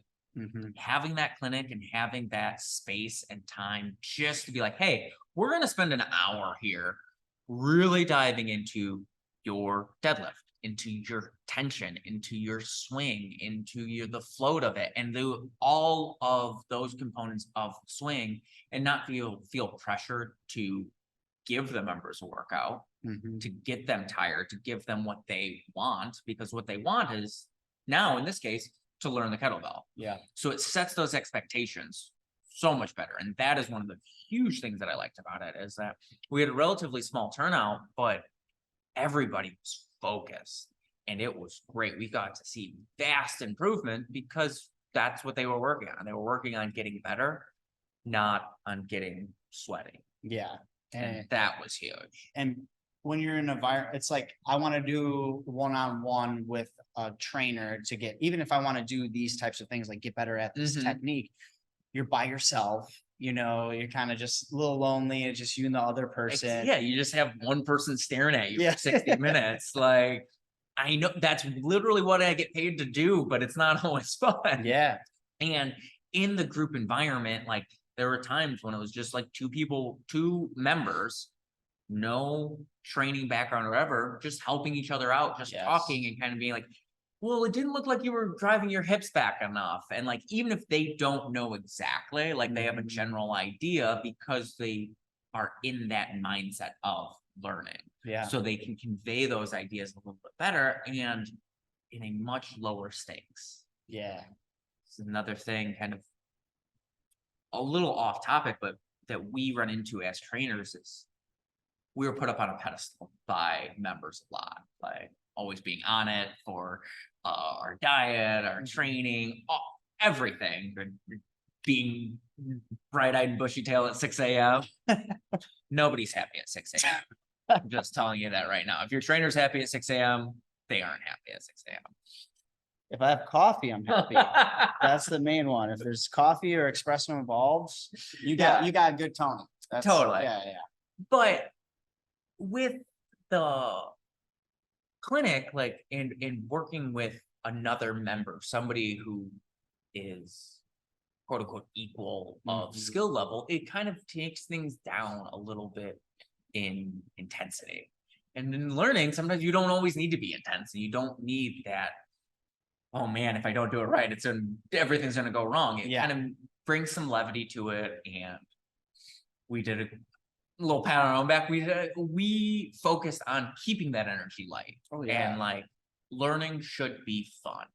Having that clinic and having that space and time just to be like, hey, we're going to spend an hour here really diving into your deadlift into your tension, into your swing, into the float of it, and all of those components of swing, and not feel pressure to give the members a workout, to get them tired, to give them what they want, because what they want is now, in this case, to learn the kettlebell. Yeah. So it sets those expectations so much better. And that is one of the huge things that I liked about it, is that we had a relatively small turnout, but everybody was focused and it was great. We got to see vast improvement because that's what they were working on. They were working on getting better, not on getting sweaty. Yeah. And that was huge. And when you're in an environment, it's like, I want to do one-on-one with a trainer to get, even if I want to do these types of things, like get better at this technique, you're by yourself, you're kind of just a little lonely. It's just you and the other person. Yeah. You just have one person staring at you for 60 minutes. Like, I know that's literally what I get paid to do, but it's not always fun. Yeah. And in the group environment, like, there were times when it was just like two members, no training background or whatever, just helping each other out, just talking and kind of being like, well, it didn't look like you were driving your hips back enough. And like, even if they don't know exactly, like they have a general idea because they are in that mindset of learning. Yeah. So they can convey those ideas a little bit better and in a much lower stakes. Yeah. It's another thing, kind of a little off topic, but that we run into as trainers is we were put up on a pedestal by members a lot, like always being on it for our diet, our training, everything, being bright-eyed and bushy-tailed at 6 a.m. Nobody's happy at 6 a.m. I'm just telling you that right now. If your trainer's happy at 6 a.m., they aren't happy at 6 a.m. If I have coffee, I'm happy. That's the main one. If there's coffee or espresso involved, you got a good tone. Totally. Yeah. But with the clinic, like in working with another member, somebody who is quote unquote equal of skill level, it kind of takes things down a little bit in intensity. And in learning, sometimes you don't always need to be intense, and you don't need that, oh man, if I don't do it right, everything's gonna go wrong. It kind of brings some levity to it. And we did a little pat on our own back. We focused on keeping that energy light. And like, learning should be fun,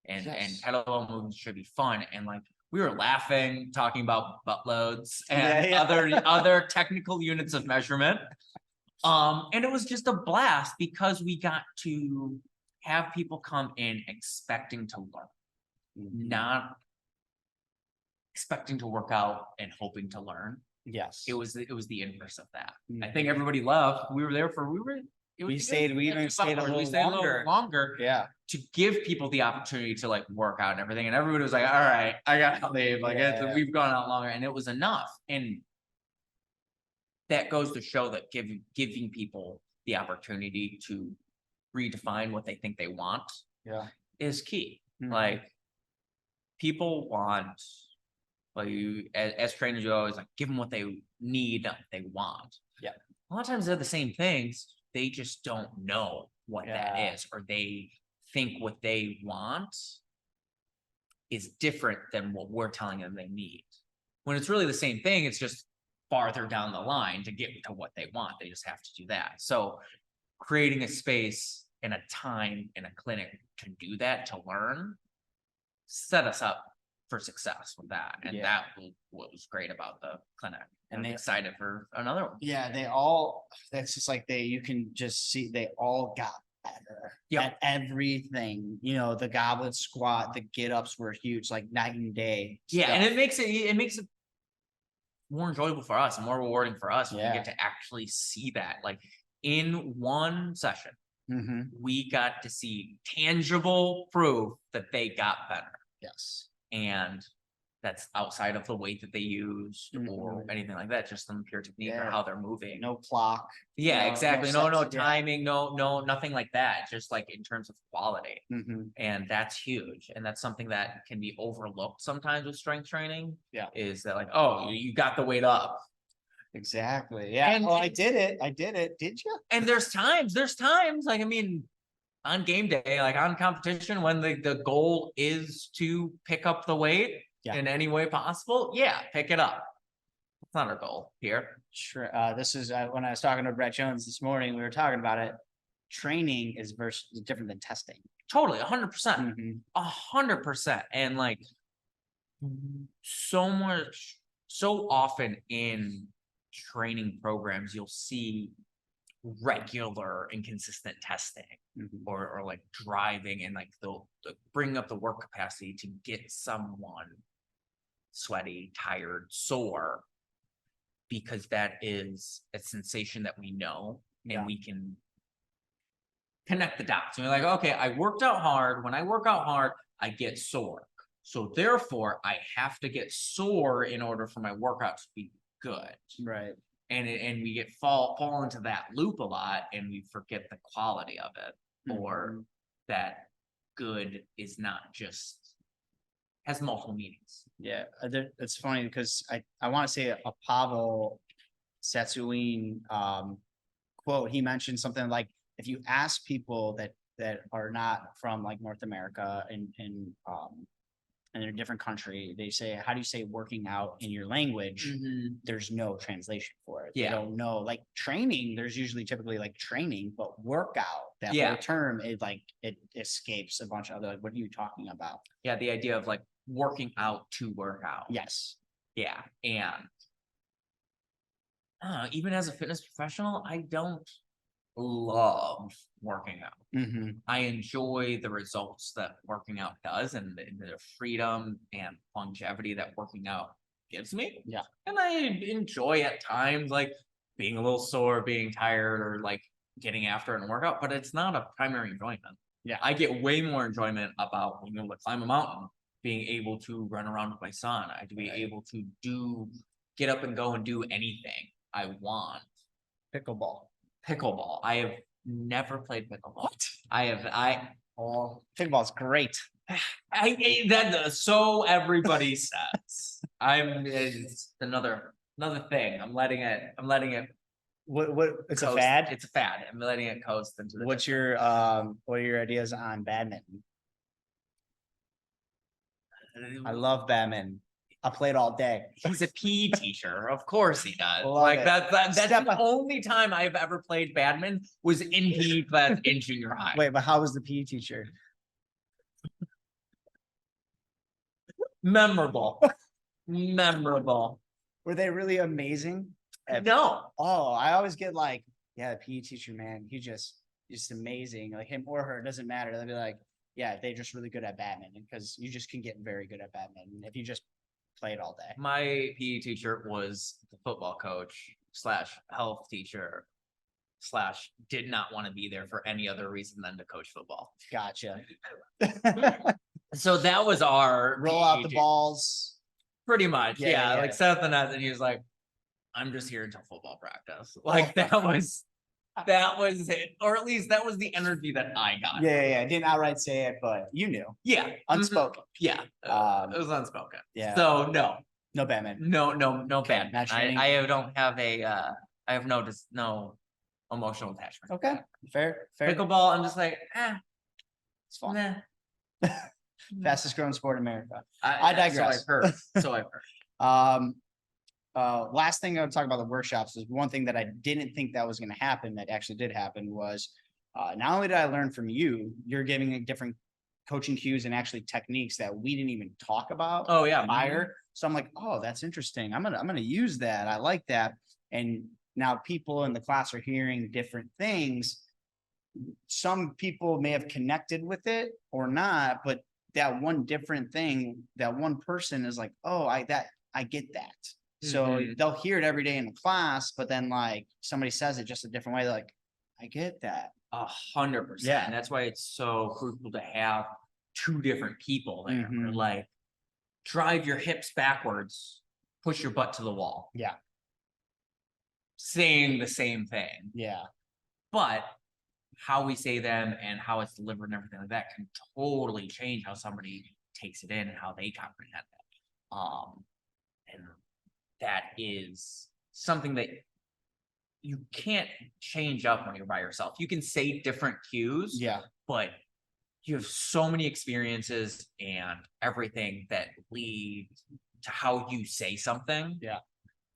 and kettlebell movements should be fun. And like, we were laughing, talking about butt loads and other technical units of measurement. And it was just a blast because we got to have people come in expecting to learn, not expecting to work out and hoping to learn. Yes. It was the inverse of that. I think everybody left. We even stayed a little longer. Yeah. To give people the opportunity to like work out and everything. And everybody was like, all right, I gotta leave. Like, we've gone out longer, and it was enough. And that goes to show that giving people the opportunity to redefine what they think they want is key. Like, people want, like, you as trainers, you always like give them what they need, not what they want. Yeah. A lot of times they're the same things, they just don't know what that is, or they think what they want is different than what we're telling them they need. When it's really the same thing, it's just farther down the line to get to what they want. They just have to do that. So creating a space and a time in a clinic to do that, to learn, set us up for success with that. And that was what was great about the clinic. And I'm excited for another one. Yeah, that's just like you can just see they all got better at everything. The goblet squat, the get-ups were huge, like night and day. Yeah, and it makes it more enjoyable for us and more rewarding for us when we get to actually see that. Like, in one session, we got to see tangible proof that they got better. Yes. And that's outside of the weight that they used or anything like that, just some pure technique or how they're moving. No clock. Yeah, exactly. No timing, no, nothing like that. Just like in terms of quality. And that's huge. And that's something that can be overlooked sometimes with strength training. Yeah. Is that like, oh, you got the weight up. Exactly. Yeah. I did it. Did you? And there's times, like, I mean, on game day, like on competition, when the goal is to pick up the weight in any way possible, yeah, pick it up. It's not our goal here. Sure. This is when I was talking to Brett Jones this morning, we were talking about it. Training is different than testing. Totally, 100%, 100%. And like so often in training programs, you'll see regular and consistent testing or like driving, and like they'll bring up the work capacity to get someone sweaty, tired, sore, because that is a sensation that we know and we can connect the dots. And we're like, okay, I worked out hard. When I work out hard, I get sore. So therefore, I have to get sore in order for my workout to be good. Right. And we get fall into that loop a lot, and we forget the quality of it, or that good is not just has multiple meanings. Yeah, it's funny because I want to say a Pavel Satsuin quote. He mentioned something like, if you ask people that are not from like North America and in a different country, they say, how do you say working out in your language? There's no translation for it. They don't know. Like training, there's usually typically like training, but workout, that whole term, it escapes a bunch of other, like, what are you talking about? Yeah, the idea of like working out to work out. Yes. Yeah. And even as a fitness professional, I don't love working out. I enjoy the results that working out does, and the freedom and longevity that working out gives me. Yeah. And I enjoy at times like being a little sore, being tired, or like getting after it and workout, but it's not a primary enjoyment. Yeah. I get way more enjoyment about being able to climb a mountain, being able to run around with my son. I'd be able to get up and go and do anything I want. Pickleball. I have never played pickleball. Pickleball's great. So everybody says. It's another thing. I'm letting it. What it's coast. A fad? It's a fad. I'm letting it coast into the what are your ideas on badminton? I love badminton. I played all day. He's a PE teacher. Of course he does. That's Step the up. only time I've ever played badminton was in PE class in junior high. Wait, but how was the PE teacher? Memorable. Were they really amazing? No. Oh, I always get like, yeah, the PE teacher, man, he's just amazing. Like him or her, it doesn't matter. They'll be like, yeah, they're just really good at badminton, because you just can get very good at badminton if you just play it all day. My PE teacher was the football coach / health teacher / did not want to be there for any other reason than to coach football. Gotcha. So that was our roll PE out the teacher. Balls. Pretty much. Yeah. Like Seth and he was like, I'm just here until football practice. Like that was it, or at least that was the energy that I got. Yeah. I didn't outright say it, but you knew. Yeah. Unspoken. Yeah. It was unspoken. Yeah. So no badminton. No Okay, badminton. I don't have I have no emotional attachment. Okay. Fair. Pickleball, I'm just like, it's fun. Nah. Fastest growing sport in America. I digress. So I've heard. Last thing I would talk about the workshops is one thing that I didn't think that was going to happen that actually did happen was not only did I learn from you, you're giving different coaching cues and actually techniques that we didn't even talk about. Oh yeah. Prior. So I'm like, oh, that's interesting. I'm gonna use that. I like that. And now people in the class are hearing different things. Some people may have connected with it or not, but that one different thing, that one person is like, oh, I get that. So they'll hear it every day in the class, but then like somebody says it just a different way. They're like, I get that. 100%. Yeah. And that's why it's so crucial to have two different people there. Like drive your hips backwards, push your butt to the wall. Yeah. Saying the same thing. Yeah. But how we say them and how it's delivered and everything like that can totally change how somebody takes it in and how they comprehend it. And that is something that you can't change up when you're by yourself. You can say different cues. Yeah. but you have so many experiences and everything that lead to how you say something. Yeah.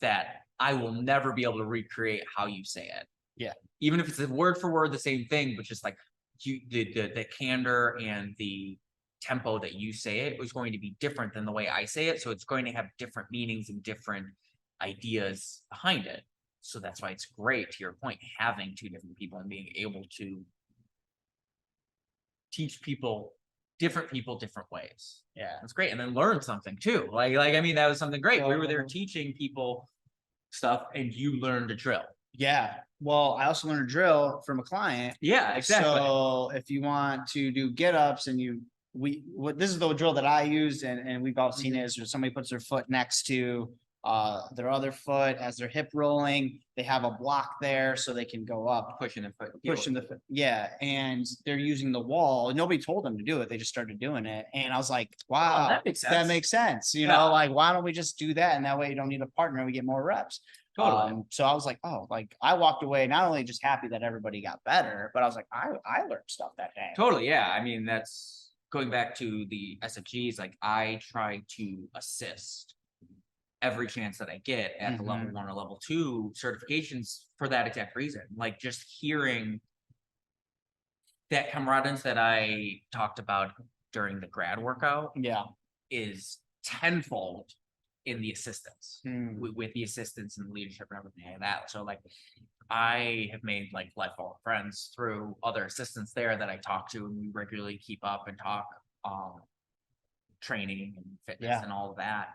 That I will never be able to recreate how you say it. Yeah. Even if it's a word for word the same thing, but just like the candor and the tempo that you say it was going to be different than the way I say it. So it's going to have different meanings and different ideas behind it. So that's why it's great, to your point, having two different people and being able to teach different people different ways. Yeah. That's great. And then learn something too. I mean, that was something great. We were there teaching people stuff and you learned a drill. Yeah. Well, I also learned a drill from a client. Yeah, exactly. So if you want to do get ups and this is the drill that I used and we've all seen it, is where somebody puts their foot next to their other foot as they're hip rolling. They have a block there so they can go up, pushing the foot. Yeah. And they're using the wall. Nobody told them to do it. They just started doing it. And I was like, wow, that makes sense. That makes sense. You know, like, why don't we just do that? And that way you don't need a partner. We get more reps. Totally. So I was like, oh, like I walked away not only just happy that everybody got better, but I was like, I learned stuff that day. Totally. Yeah. I mean, that's going back to the SFGs. Like I try to assist every chance that I get at the level 1 or level 2 certifications for that exact reason. Like just hearing that camaraderie that I talked about during the grad workout. Yeah. Is tenfold in the assistance with the assistance and the leadership and everything like that. So like I have made like lifelong friends through other assistants there that I talk to, and we regularly keep up and talk training and fitness and all of that.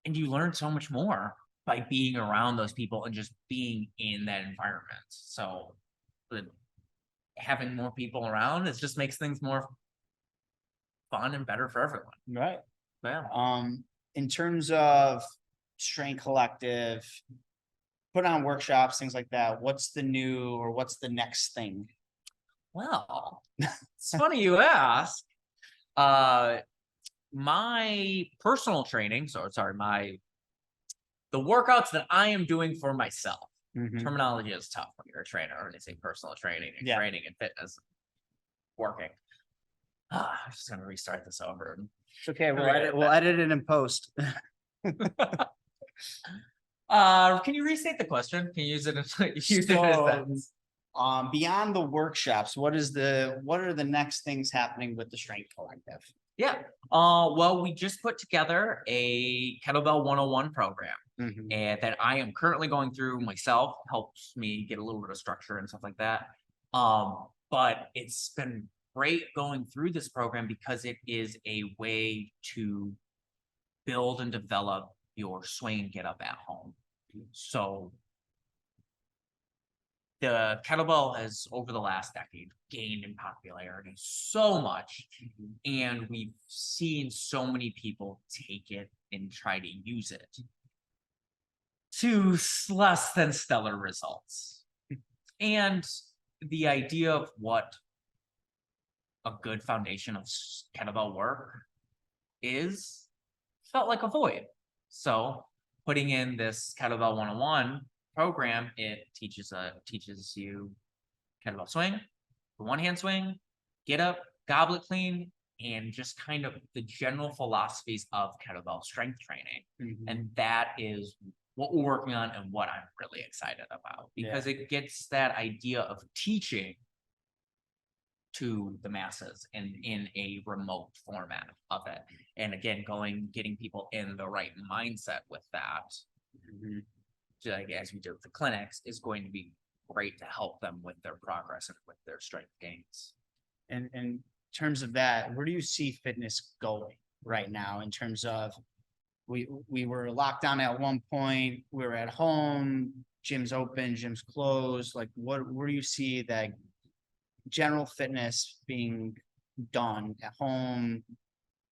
And you learn so much more by being around those people and just being in that environment. So having more people around, it just makes things more fun and better for everyone. Right. Yeah. In terms of Strength Collective, put on workshops, things like that, what's the next thing? Well, it's funny you ask. My personal training, the workouts that I am doing for myself. Terminology is tough when you're a trainer, or they say personal training and training and fitness, working. I'm just gonna restart this over. It's okay. We'll edit it in post. Can you restate the question? Can you use it as sentence? Beyond the workshops, what are the next things happening with the Strength Collective? Yeah. Well, we just put together a kettlebell 101 program, and that I am currently going through myself. Helps me get a little bit of structure and stuff like that. But it's been great going through this program because it is a way to build and develop your swing and get up at home. So the kettlebell has, over the last decade, gained in popularity so much, and we've seen so many people take it and try to use it to less than stellar results. And the idea of what a good foundation of kettlebell work is felt like a void. So putting in this kettlebell 101 program, it teaches you kettlebell swing, the one hand swing, get up, goblet clean, and just kind of the general philosophies of kettlebell strength training. And that is what we're working on and what I'm really excited about, because it gets that idea of teaching to the masses and in a remote format of it. And again, getting people in the right mindset with that, like as we do with the clinics, is going to be great to help them with their progress and with their strength gains. And in terms of that, where do you see fitness going right now in terms of we were locked down at one point, we were at home, gyms open, gyms closed, like where do you see that general fitness being done at home,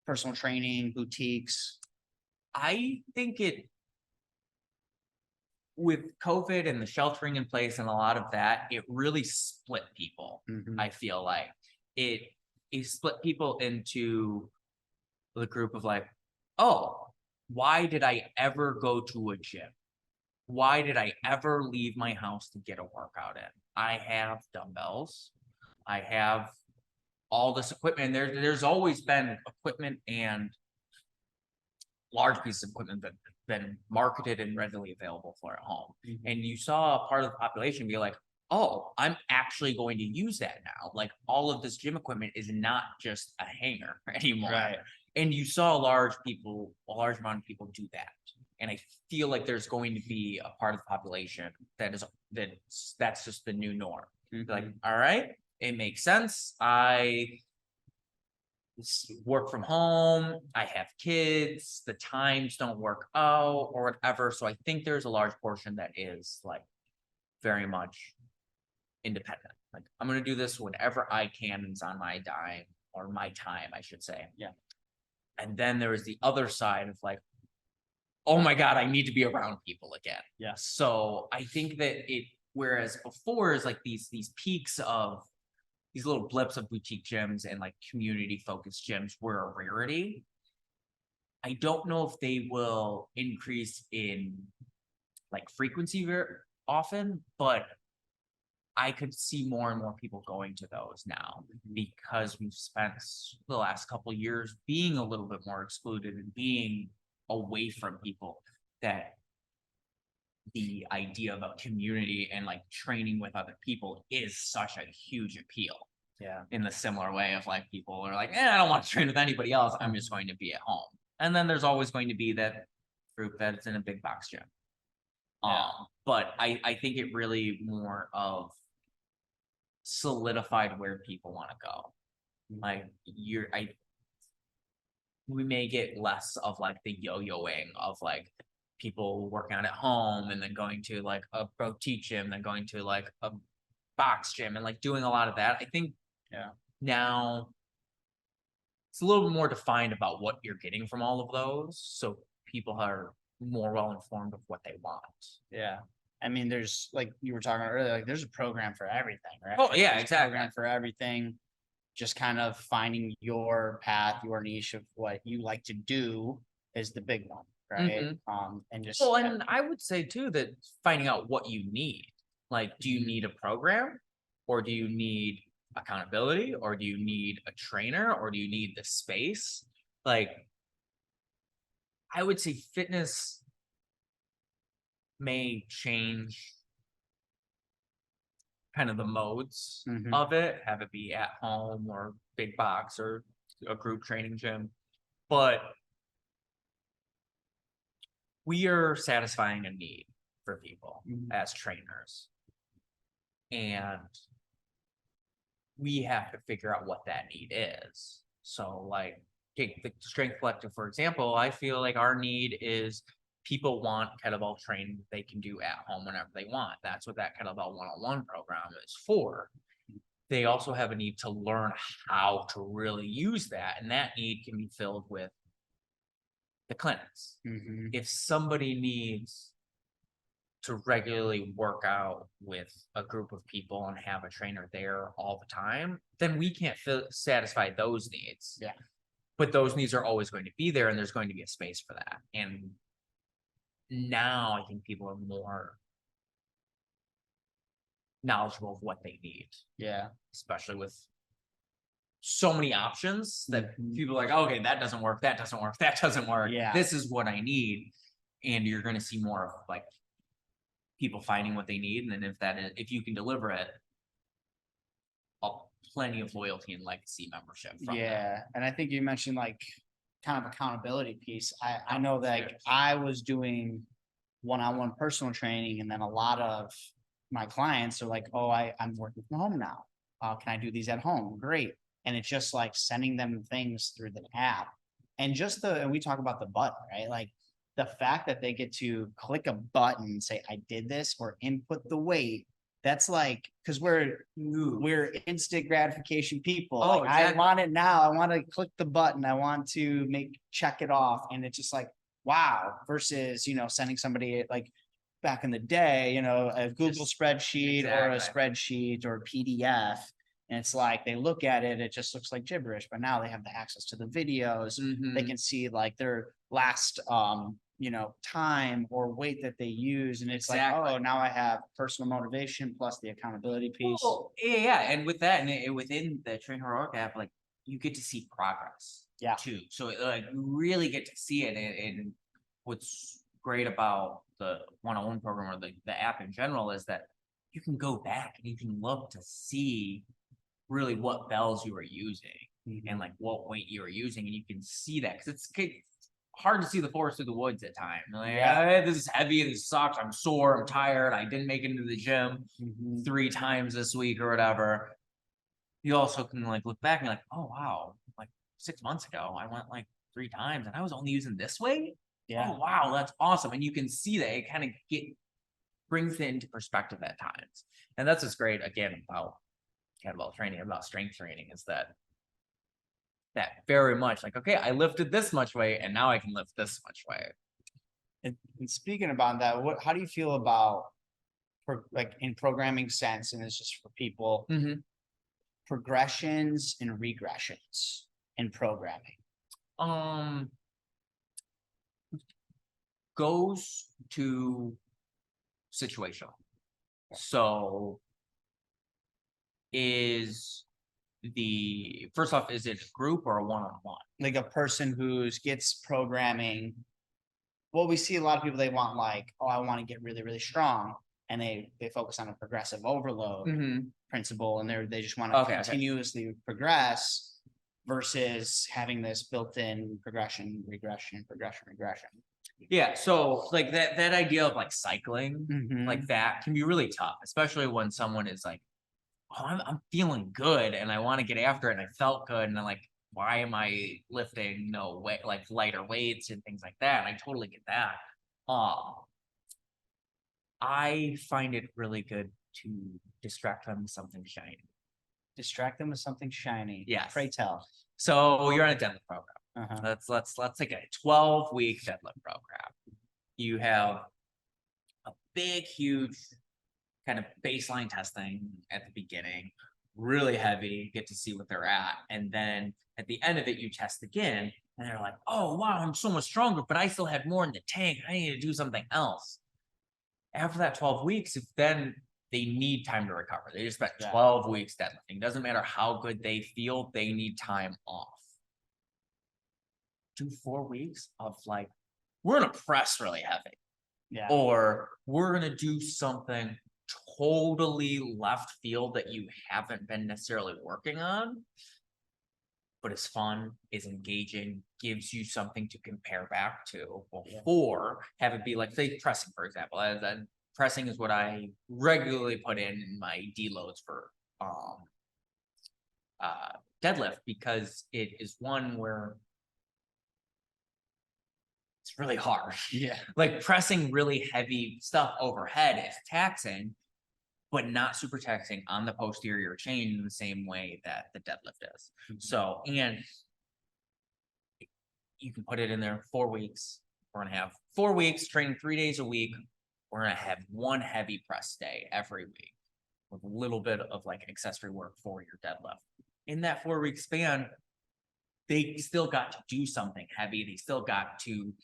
personal training, boutiques? I think with COVID and the sheltering in place and a lot of that, it really split people. I feel like it split people into the group of like, oh, why did I ever go to a gym? Why did I ever leave my house to get a workout in? I have dumbbells. I have all this equipment. There's always been equipment and large pieces of equipment that have been marketed and readily available for at home. And you saw a part of the population be like, oh, I'm actually going to use that now. Like all of this gym equipment is not just a hanger anymore. Right. And you saw a large amount of people do that. And I feel like there's going to be a part of the population that's just the new norm. Like, all right, it makes sense. I work from home, I have kids, the times don't work out or whatever. So I think there's a large portion that is like very much independent. Like I'm going to do this whenever I can. And it's on my dime or my time, I should say. Yeah. And then there is the other side of like, oh my God, I need to be around people again. Yeah. So I think that whereas before is like these peaks of these little blips of boutique gyms and like community focused gyms were a rarity. I don't know if they will increase in like frequency very often, but I could see more and more people going to those now because we've spent the last couple of years being a little bit more excluded and being away from people, that the idea of a community and like training with other people is such a huge appeal. Yeah. In the similar way of like people are like, I don't want to train with anybody else. I'm just going to be at home. And then there's always going to be that group that's in a big box gym. Yeah. But I think it really more of solidified where people want to go. Like we may get less of like the yo-yoing of like people working out at home and then going to like a boutique gym, then going to like a box gym and like doing a lot of that. I think now it's a little bit more defined about what you're getting from all of those. So people are more well informed of what they want. Yeah. I mean, there's like you were talking about earlier, like there's a program for everything, right? Oh yeah, There's a exactly. program for everything. Just kind of finding your path, your niche of what you like to do is the big one, right? And just and I would say too that finding out what you need. Like, do you need a program, or do you need accountability, or do you need a trainer, or do you need the space? Like, I would say fitness may change kind of the modes of it, have it be at home or big box or a group training gym. But we are satisfying a need for people as trainers. And we have to figure out what that need is. So like take the Strength Collective, for example, I feel like our need is people want kettlebell training they can do at home whenever they want. That's what that kettlebell one-on-one program is for. They also have a need to learn how to really use that. And that need can be filled with the clinics. If somebody needs to regularly work out with a group of people and have a trainer there all the time, then we can't satisfy those needs. Yeah. But those needs are always going to be there, and there's going to be a space for that. And now I think people are more knowledgeable of what they need. Yeah. Especially with so many options that people are like, okay, that doesn't work. That doesn't work. That doesn't work. Yeah. This is what I need. And you're going to see more of like people finding what they need. And then if you can deliver it, plenty of loyalty and legacy membership. Yeah. And I think you mentioned like kind of accountability piece. I know that I was doing one-on-one personal training, and then a lot of my clients are like, oh, I'm working from home now. Can I do these at home? Great. And it's just like sending them things through the app, and and we talk about the button, right? Like the fact that they get to click a button and say, I did this, or input the weight. That's like, because we're instant gratification people. Oh, like, exactly. I want it now. I want to click the button. I want to check it off. And it's just like, wow, versus, sending somebody like back in the day, a Google spreadsheet or a spreadsheet or a PDF. And it's like, they look at it, it just looks like gibberish, but now they have the access to the videos. They can see like their last time or weight that they use. And it's Exactly. like, oh, now I have personal motivation plus the accountability piece. Well, yeah, and with that, and within the Train Heroic app, like you get to see progress, too. So like you really get to see it, and what's great about the one-on-one program or the app in general is that you can go back and you can look to see really what bells you are using and like what weight you are using, and you can see that because it's hard to see the forest through the woods at times. Like, this is heavy, this sucks, I'm sore, I'm tired, I didn't make it into the gym 3 times this week or whatever. You also can like look back and like, oh wow, like 6 months ago I went like 3 times and I was only using this weight. Oh wow, that's awesome. And you can see that it kind of brings it into perspective at times. And that's what's great again about kettlebell training, about strength training, is that very much like, okay, I lifted this much weight and now I can lift this much weight. And speaking about that, how do you feel about like in programming sense, and it's just for people, progressions and regressions in programming? Goes to situational. So first off, is it a group or a one-on-one? Like a person who gets programming. Well, we see a lot of people, they want like, oh, I want to get really, really strong. And they focus on a progressive overload principle, and they just want to continuously progress versus having this built-in progression, regression. Yeah, so like that idea of like cycling, like that can be really tough, especially when someone is like, oh, I'm feeling good and I want to get after it and I felt good and I'm like, why am I lifting weight, like lighter weights and things like that? And I totally get that. I find it really good to distract them with something shiny. Distract them with something shiny. Yes. Pray tell. So you're on a deadlift program. Let's take a 12-week deadlift program. You have a big, huge kind of baseline testing at the beginning, really heavy, get to see what they're at. And then at the end of it, you test again and they're like, oh, wow, I'm so much stronger, but I still had more in the tank. I need to do something else. After that 12 weeks, then they need time to recover. They just spent 12 weeks deadlifting. Doesn't matter how good they feel, they need time off. Do 4 weeks of like, we're going to press really heavy. Yeah. Or we're going to do something totally left field that you haven't been necessarily working on, but is fun, is engaging, gives you something to compare back to before have it be like, say, pressing, for example. Pressing is what I regularly put in my deloads for deadlift, because it is one where it's really hard. Yeah. Like pressing really heavy stuff overhead is taxing, but not super taxing on the posterior chain in the same way that the deadlift is. So, and you can put it in there 4 weeks. We're going to have 4 weeks, training 3 days a week. We're going to have one heavy press day every week with a little bit of like accessory work for your deadlift. In that 4-week span, they still got to do something heavy. They still got to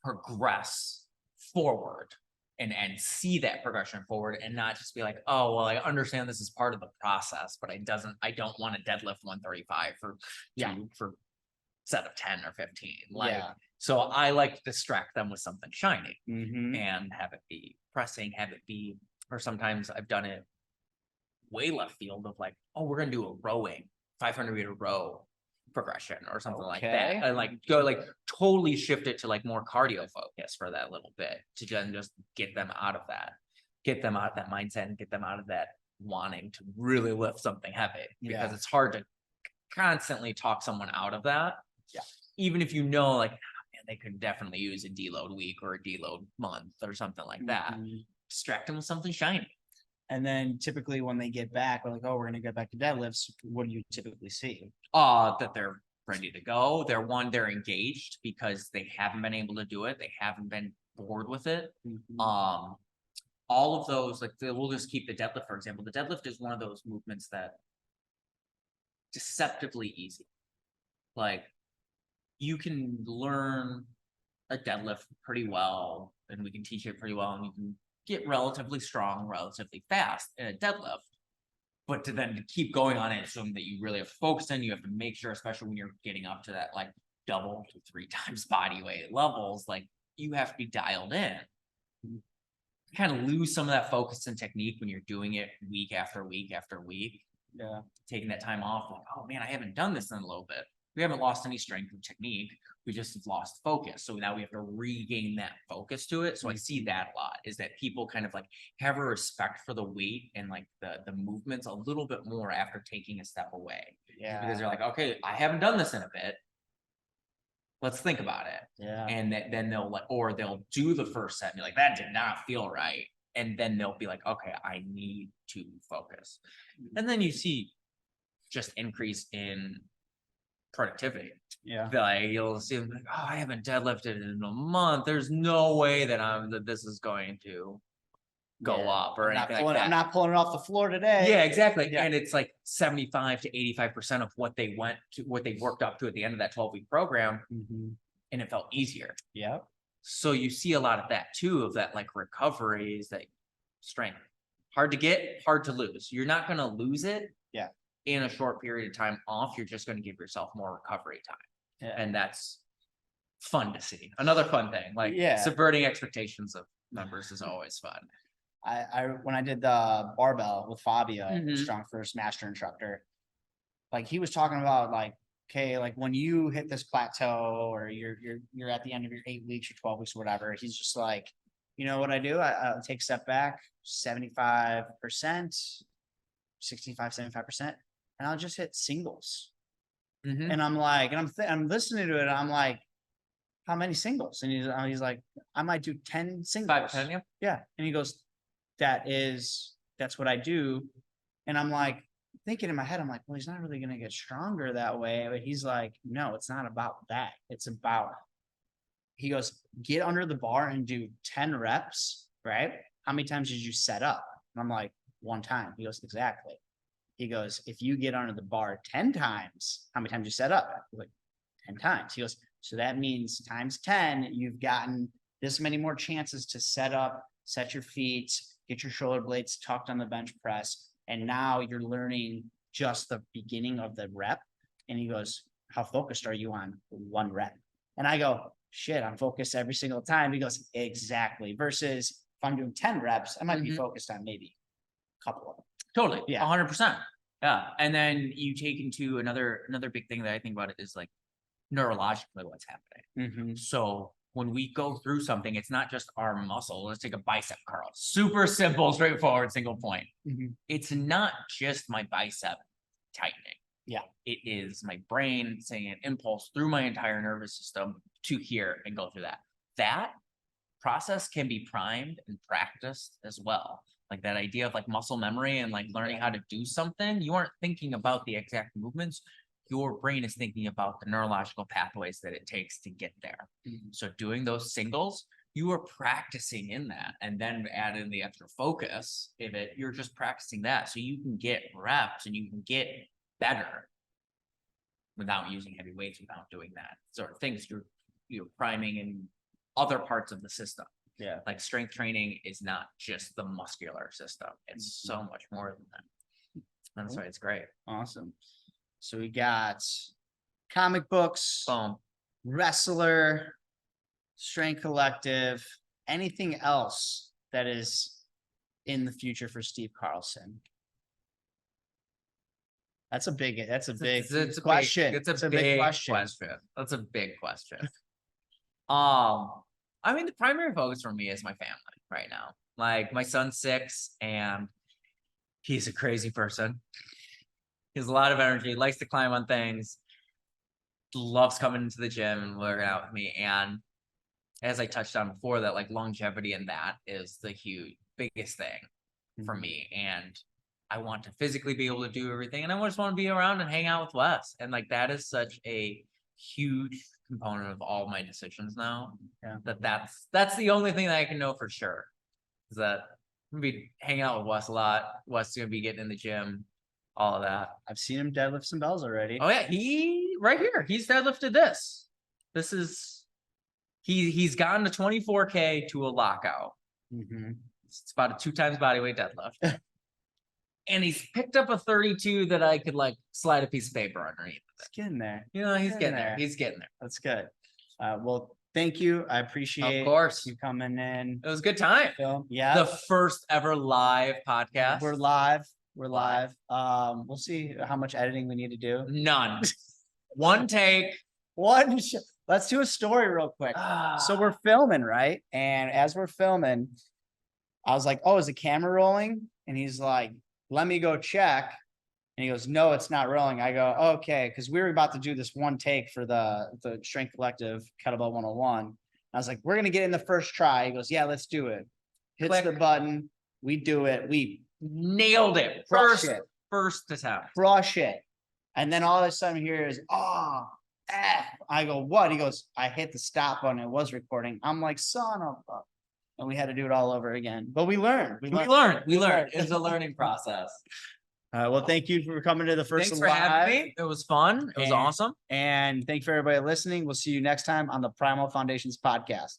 progress forward and see that progression forward, and not just be like, oh, well, I understand this is part of the process, but I don't want to deadlift 135 for set of 10 or 15. So I like to distract them with something shiny and have it be pressing, or sometimes I've done it way left field of like, oh, we're going to do a rowing 500-meter row progression or something like that, and like go like totally shift it to like more cardio focus for that little bit, to just get them out of that mindset and get them out of that wanting to really lift something heavy, because it's hard to constantly talk someone out of that. Even if like, man, they could definitely use a deload week or a deload month or something like that. Distract them with something shiny. And then typically when they get back, we're like, oh, we're going to get back to deadlifts. What do you typically see? That they're ready to go. They're engaged because they haven't been able to do it. They haven't been bored with it. All of those, like we'll just keep the deadlift, for example. The deadlift is one of those movements that deceptively easy. Like you can learn a deadlift pretty well, and we can teach it pretty well, and you can get relatively strong, relatively fast in a deadlift. But to keep going on it, assuming that you really have to focus in, you have to make sure, especially when you're getting up to that like double to 3 times body weight levels, like you have to be dialed in. You kind of lose some of that focus and technique when you're doing it week after week after week. Yeah. Taking that time off, like, oh man, I haven't done this in a little bit. We haven't lost any strength or technique. We just have lost focus. So now we have to regain that focus to it. So I see that a lot, is that people kind of like have a respect for the weight and like the movements a little bit more after taking a step away. Yeah. Because they're like, okay, I haven't done this in a bit. Let's think about it. Yeah. And then they'll like, or they'll do the first set and be like, that did not feel right. And then they'll be like, okay, I need to focus. And then you see just increase in productivity. Yeah. Like you'll see them like, oh, I haven't deadlifted in a month. There's no way that this is going to go up or anything like that. I'm not pulling it off the floor today. Yeah, exactly. Yeah. And it's like 75 to 85% of what they worked up to at the end of that 12-week program. And it felt easier. Yeah. So you see a lot of that too, of that like recoveries, that strength. Hard to get, hard to lose. You're not going to lose it. Yeah. In a short period of time off, you're just going to give yourself more recovery time. Yeah. And that's fun to see. Another fun thing, like subverting expectations of members is always fun. When I did the barbell with Fabio, StrongFirst master instructor, like he was talking about like, okay, like when you hit this plateau or you're at the end of your 8 weeks or 12 weeks or whatever, he's just like, you know what I do? I'll take a step back, 75%, 65, 75%, and I'll just hit singles. And I'm like, and I'm listening to it, and I'm like, how many singles? And he's like, I might do 10 singles. 5 to 10, yeah. Yeah. And he goes, that's what I do. And I'm like, thinking in my head, I'm like, well, he's not really going to get stronger that way. But he's like, no, it's not about that. It's about, he goes, get under the bar and do 10 reps, right? How many times did you set up? And I'm like, 1 time. He goes, exactly. He goes, if you get under the bar 10 times, how many times you set up? I'm like, 10 times. He goes, so that means times 10, you've gotten this many more chances to set up, set your feet, get your shoulder blades tucked on the bench press. And now you're learning just the beginning of the rep. And he goes, how focused are you on 1 rep? And I go, shit, I'm focused every single time. He goes, exactly. Versus if I'm doing 10 reps, I might be focused on maybe a couple of them. Totally. Yeah. 100%. Yeah. And then you take into another big thing that I think about it is like neurologically what's happening. So when we go through something, it's not just our muscle. Let's take a bicep curl. Super simple, straightforward, single point. It's not just my bicep tightening. Yeah. It is my brain sending an impulse through my entire nervous system to here and go through that. That process can be primed and practiced as well. Like that idea of like muscle memory and like learning how to do something. You aren't thinking about the exact movements. Your brain is thinking about the neurological pathways that it takes to get there. So doing those singles, you are practicing in that, and then add in the extra focus of it. You're just practicing that so you can get reps and you can get better without using heavy weights, without doing that sort of things. You're priming in other parts of the system. Yeah. Like strength training is not just the muscular system. It's so much more than that. That's why it's great. Awesome. So we got comic books, Boom. wrestler, strength collective, anything else that is in the future for Steve Carlson? That's a big question. It's a big question. That's a big question. I mean, the primary focus for me is my family right now. Like my son's 6 and he's a crazy person. He has a lot of energy, likes to climb on things, loves coming into the gym and working out with me. And as I touched on before, that like longevity in that is the biggest thing for me. And I want to physically be able to do everything. And I just want to be around and hang out with Wes. And like, that is such a huge component of all my decisions now. Yeah. That's the only thing that I can know for sure is that I'm gonna be hanging out with Wes a lot. Wes is gonna be getting in the gym, all of that. I've seen him deadlift some bells already. Oh yeah, he right here. He's deadlifted this. This is He's gotten to 24K to a lockout. It's about a 2 times body weight deadlift. And he's picked up a 32 that I could like slide a piece of paper underneath. It's getting there. You know, he's getting there. He's getting there. That's good. Well, thank you. I appreciate Of course. you coming in. It was a good time. Yeah. The first ever live podcast. We're live. We're live. We'll see how much editing we need to do. None. One take. Let's do a story real quick. So we're filming, right? And as we're filming, I was like, oh, is the camera rolling? And he's like, let me go check. And he goes, no, it's not rolling. I go, okay, because we were about to do this one take for the Strength Collective Kettlebell 101. I was like, we're gonna get in the first try. He goes, yeah, let's do it. Hits Click. the button. We do it. We nailed it. crush it. First attempt. Crush it. And then all of a sudden here is, I go, what? He goes, I hit the stop button. It was recording. I'm like, son of a. And we had to do it all over again. But we learned. We learned. It's a learning process. Well, thank you for coming to the first Thanks for having me. It was fun. It was awesome. And thank you for everybody listening. We'll see you next time on the Primal Foundations podcast.